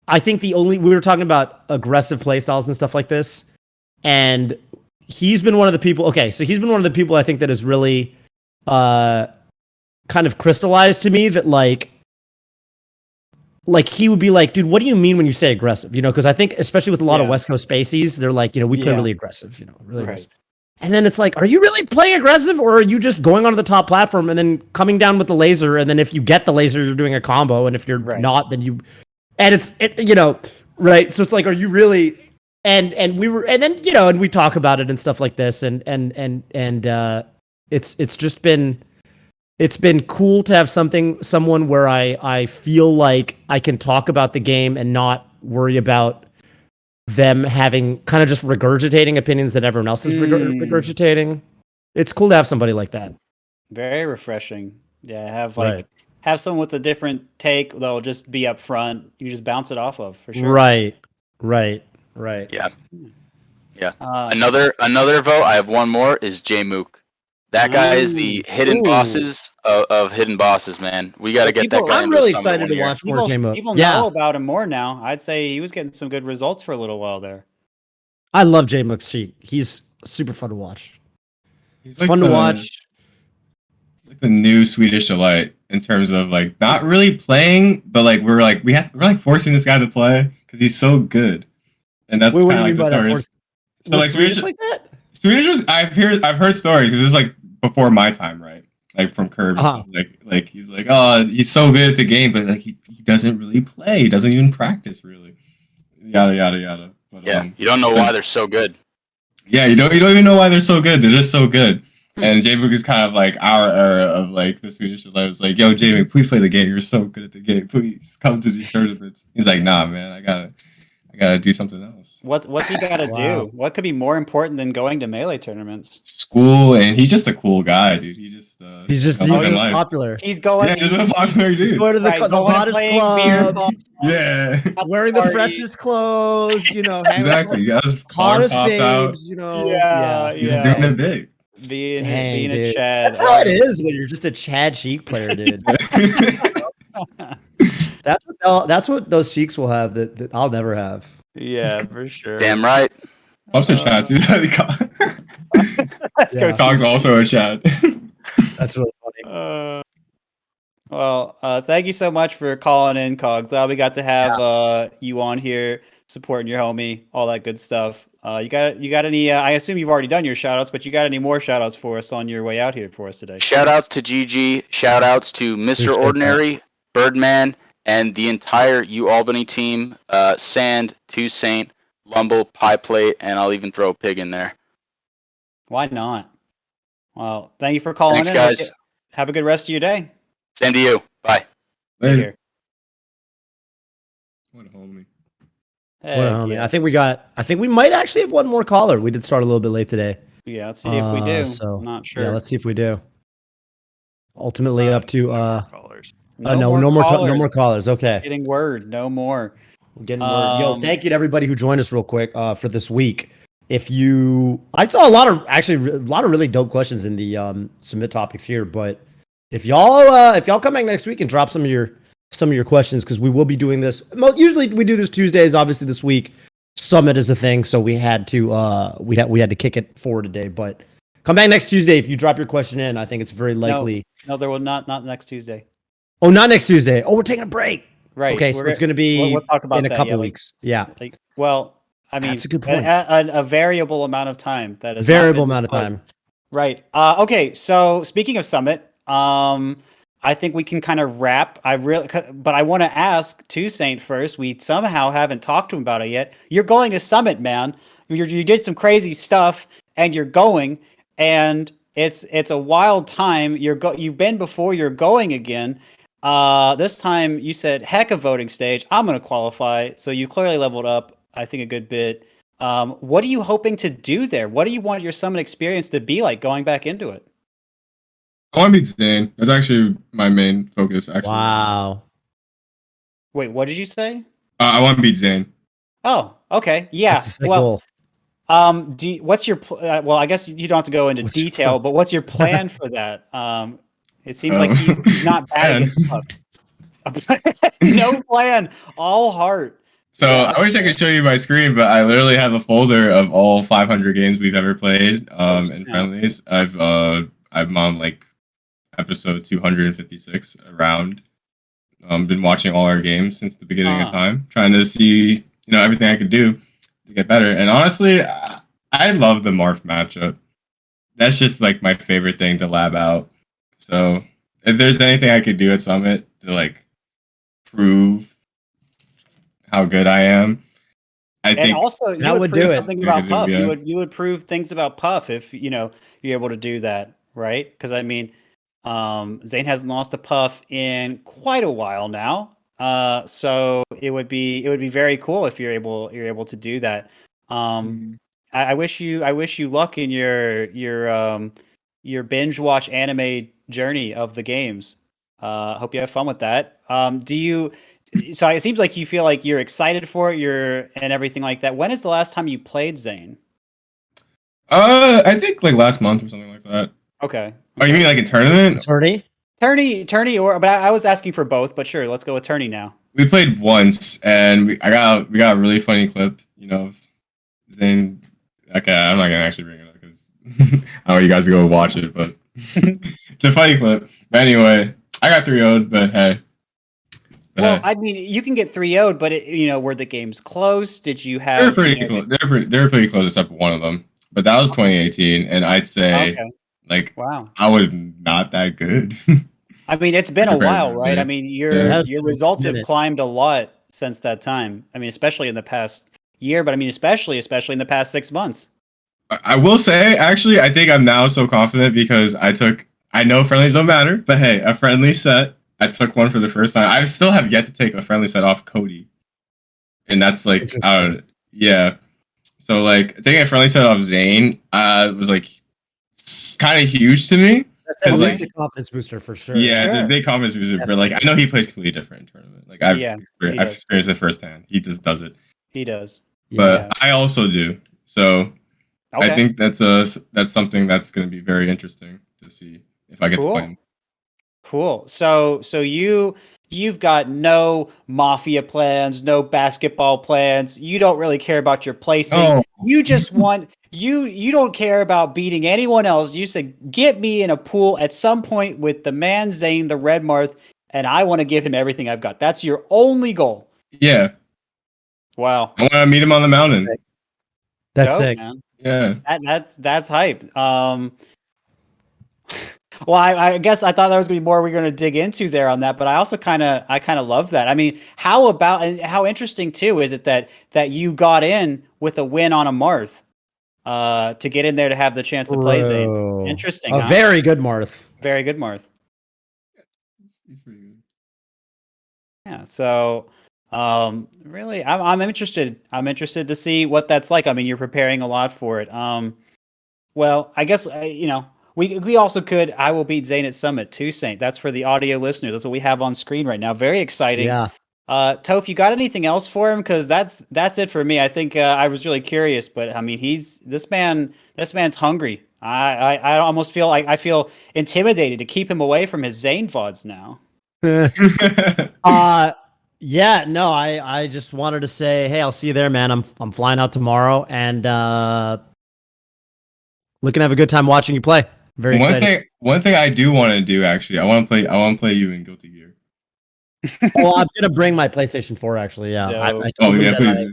I think we were talking about aggressive playstyles and stuff like this, and he's been one of the people. Okay, so he's been one of the people I think that has really, kind of crystallized to me that like he would be like, dude, what do you mean when you say aggressive? You know, because I think especially with a lot of West Coast spacies, they're like, you know, we play really aggressive, you know, really aggressive. And then it's like, are you really playing aggressive, or are you just going onto the top platform and then coming down with the laser? And then if you get the laser, you're doing a combo, and if you're not, then you. And you know, right? So it's like, are you really? And then you know, and we talk about it and stuff like this, and it's just been. It's been cool to have someone where I feel like I can talk about the game and not worry about them having kind of just regurgitating opinions that everyone else is regurgitating. It's cool to have somebody like that. Very refreshing. Yeah, have someone with a different take that'll just be up front. You just bounce it off of for sure. Right. Yeah. Another vote. I have one more. Is J Mook. That guy is the hidden bosses of hidden bosses, man. We got to get that guy. I'm really excited to watch more J Mook. People know about him more now. I'd say he was getting some good results for a little while there. I love J Mook's cheat. He's super fun to watch. He's fun to watch. Like the new Swedish delight in terms of like not really playing, but like we're like forcing this guy to play because he's so good, and that's kind of like the story. So like Swedish like that. Swedish was I've heard stories because this is like before my time, right? Like from Kirby, like he's like, oh, he's so good at the game, but like he doesn't really play. He doesn't even practice really. Yada yada yada. But, you don't know why they're so good. Yeah, you don't even know why they're so good. They're just so good. And J-Book is kind of like our era of like the Swedish life. It's like, yo, J-Book, please play the game. You're so good at the game. Please come to these tournaments. He's like, nah, man, I gotta do something else. What's he gotta do? What could be more important than going to Melee tournaments? School, and he's just a cool guy, dude. He's just popular. He's going. Yeah, he's a popular dude. He's going to the hottest club. Yeah, wearing the freshest clothes. You know, exactly. You got his hottest babes. Out. You know, he's doing it big. Being a Chad. That's how it is when you're just a Chad Sheik player, dude. That's what those Sheiks will have that I'll never have. Yeah, for sure. Damn right. Also Chad, too. Kogs also a Chad. That's really funny. Well, thank you so much for calling in, Kogs. Glad we got to have you on here, supporting your homie, all that good stuff. You got any? I assume you've already done your shoutouts, but you got any more shoutouts for us on your way out here for us today? Shoutouts to GG. Shoutouts to Mr. Ordinary, Birdman, and the entire UAlbany team. Sand, 2Saint, Lumble, Pie Plate, and I'll even throw a pig in there. Why not? Well, thank you for calling in. Thanks, guys. Have a good rest of your day. Same to you. Bye. Later. What a homie. I think we might actually have one more caller. We did start a little bit late today. Yeah, let's see if we do. So, I'm not sure. Yeah, let's see if we do. Ultimately up to no more callers. Okay. Getting word, no more. We're getting word. Yo, thank you to everybody who joined us real quick for this week. I saw a lot of really dope questions in the submit topics here, but if y'all come back next week and drop some of your questions, because we will be doing this. Usually we do this Tuesdays. Obviously this week Summit is a thing, so we had to we had to kick it forward today. But come back next Tuesday if you drop your question in. I think it's very likely. No, there will not next Tuesday. Oh, not next Tuesday. Oh, we're taking a break. Right. Okay, so it's going to be we'll talk about in a couple weeks. Yeah. I mean, that's a good point. A variable amount of time. That is variable amount of time. Right. Okay. So speaking of Summit, I think we can kind of wrap. But I want to ask 2Saint first. We somehow haven't talked to him about it yet. You're going to Summit, man. You did some crazy stuff, and you're going, and it's a wild time. You've been before. You're going again. This time you said, heck of voting stage. I'm going to qualify. So you clearly leveled up, I think, a good bit. What are you hoping to do there? What do you want your summit experience to be like going back into it? I want to beat Zane. That's actually my main focus. Actually, Wow. Wait, what did you say? I want to beat Zane. Oh, okay, yeah. That's a sick Well, goal. what's your well? I guess you don't have to go into What's your detail, plan? but what's your plan for that? It seems like he's not bad against Puff. No plan, all heart. So Yeah. I wish I could show you my screen, but I literally have a folder of all 500 games we've ever played in friendlies. I'm on like episode 256 around. Been watching all our games since the beginning of time, trying to see everything I could do to get better. And honestly, I love the Marth matchup. That's just like my favorite thing to lab out. So if there's anything I could do at Summit to like prove how good I am, I think also you that would would prove do it. something about Puff. Yeah. You would prove things about Puff if you're able to do that, right? Because I mean, Zane hasn't lost to Puff in quite a while now. So it would be very cool if you're able to do that. I wish you luck in your binge watch anime journey of the games. Hope you have fun with that. So it seems like you feel like you're excited for it, and everything like that. When is the last time you played Zane? I think like last month or something like that. Okay. Oh, you mean like a tournament? Tourney? Tourney, but I was asking for both. But sure, let's go with tourney now. We played once, and we got a really funny clip. Zane. Okay, I'm not gonna actually bring it up because I want you guys to go watch it, but it's a funny clip. But anyway, I got 3-0'd, but hey. Well, I mean, you can get 3-0'd, but were the games close? Did you have? They were pretty close. They were pretty close except for one of them. But that was 2018, and I'd say wow, I was not that good. I mean, it's been a while, right? I mean, your results have minute. climbed a lot since that time. I mean, especially in the past year, but I mean, especially in the past 6 months. I will say, actually, I think I'm now so confident because I know friendlies don't matter, but hey, a friendly set. I took one for the first time. I still have yet to take a friendly set off Cody. And that's like, yeah. So like taking a friendly set off Zane was like kind of huge to me. That's at least a confidence booster for sure. Yeah, it's a big confidence booster. But like I know he plays completely different in tournament. Like I've experienced it firsthand. He just does it. He does. But I also do. So I think that's something that's going to be very interesting to see if I get to play him. Cool. So you've got no mafia plans, no basketball plans. You don't really care about your placing. Oh. You just want you don't care about beating anyone else. You said get me in a pool at some point with the man Zane, the Red Marth, and I want to give him everything I've got. That's your only goal. Yeah. Wow. I want to meet him on the mountain. That's dope, sick. man. Yeah. That's hype. Well, I guess I thought there was going to be more we're going to dig into there on that, but I also kind of love that. I mean, how interesting too is it that you got in with a win on a Marth to get in there to have the chance to play Zane. Interesting. A very good Marth. Very good Marth. He's pretty good. Yeah. So, really, I'm interested. I'm interested to see what that's like. I mean, you're preparing a lot for it. Well, I guess We also could. I will beat Zane at Summit 2Saint. That's for the audio listeners. That's what we have on screen right now. Very exciting. Yeah. Toph, you got anything else for him? Because that's it for me. I think I was really curious, but I mean, this man's hungry. I almost feel like I feel intimidated to keep him away from his Zane VODs now. Yeah, no, I just wanted to say, hey, I'll see you there, man. I'm flying out tomorrow, and looking to have a good time watching you play. Very excited. One thing I do want to do actually, I want to play you in Guilty Gear. Well, I'm gonna bring my PlayStation 4 actually. Yeah, I told them that I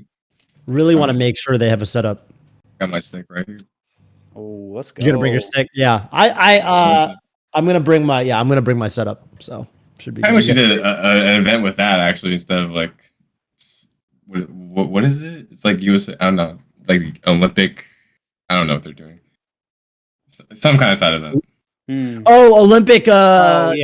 really want to make sure they have a setup. Got my stick right here. Oh, let's go. You're gonna bring your stick? Yeah, I'm gonna bring my setup. So should be. I wish you did an event with that actually instead of like what is it? It's like USA. I don't know, like Olympic. I don't know what they're doing. Some kind of side event. Oh, Olympic. Doubles?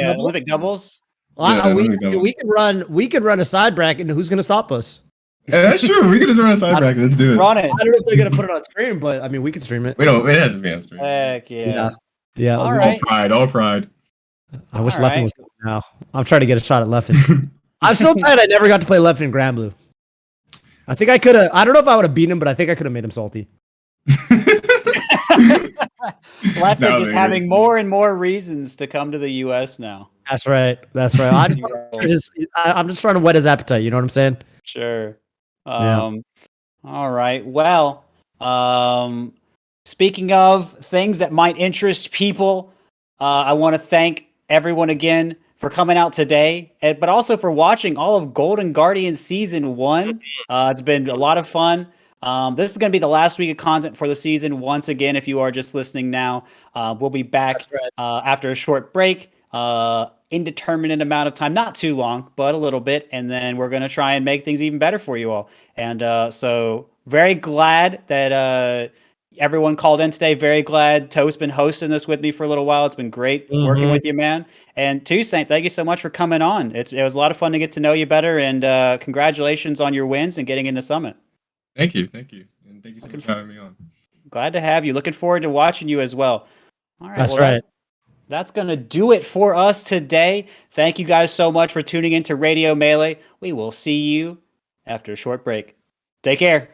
Olympic doubles. We could run a side bracket. And who's going to stop us? Yeah, that's true. We can just run a side bracket. Let's do it. Run it. I don't know if they're gonna put it on stream, but I mean, we can stream it. We don't. It hasn't been on stream. Heck yeah. Yeah. All All right. pride. All pride. I wish All Leffen right. was now. I'm trying to get a shot at Leffen. I'm so tired. I never got to play Leffen in Grand Blue. I think I could have. I don't know if I would have beaten him, but I think I could have made him salty. Leffen No, is man, having it's- more and more reasons to come to the U.S. now. That's right. That's right. I'm just trying to whet his appetite. You know what I'm saying? Sure. Yeah. All right. Well, speaking of things that might interest people, I want to thank everyone again for coming out today, but also for watching all of Golden Guardian Season 1. It's been a lot of fun. This is going to be the last week of content for the season. Once again, if you are just listening now, we'll be back after a short break, indeterminate amount of time, not too long, but a little bit. And then we're going to try and make things even better for you all. And so very glad that everyone called in today. Very glad Toph's been hosting this with me for a little while. It's been great working with you, man. And 2Saint, thank you so much for coming on. It was a lot of fun to get to know you better. And congratulations on your wins and getting into Summit. Thank you. And thank you so much for having me on. Glad to have you. Looking forward to watching you as well. All right. That's right. That's going to do it for us today. Thank you guys so much for tuning in to Radio Melee. We will see you after a short break. Take care.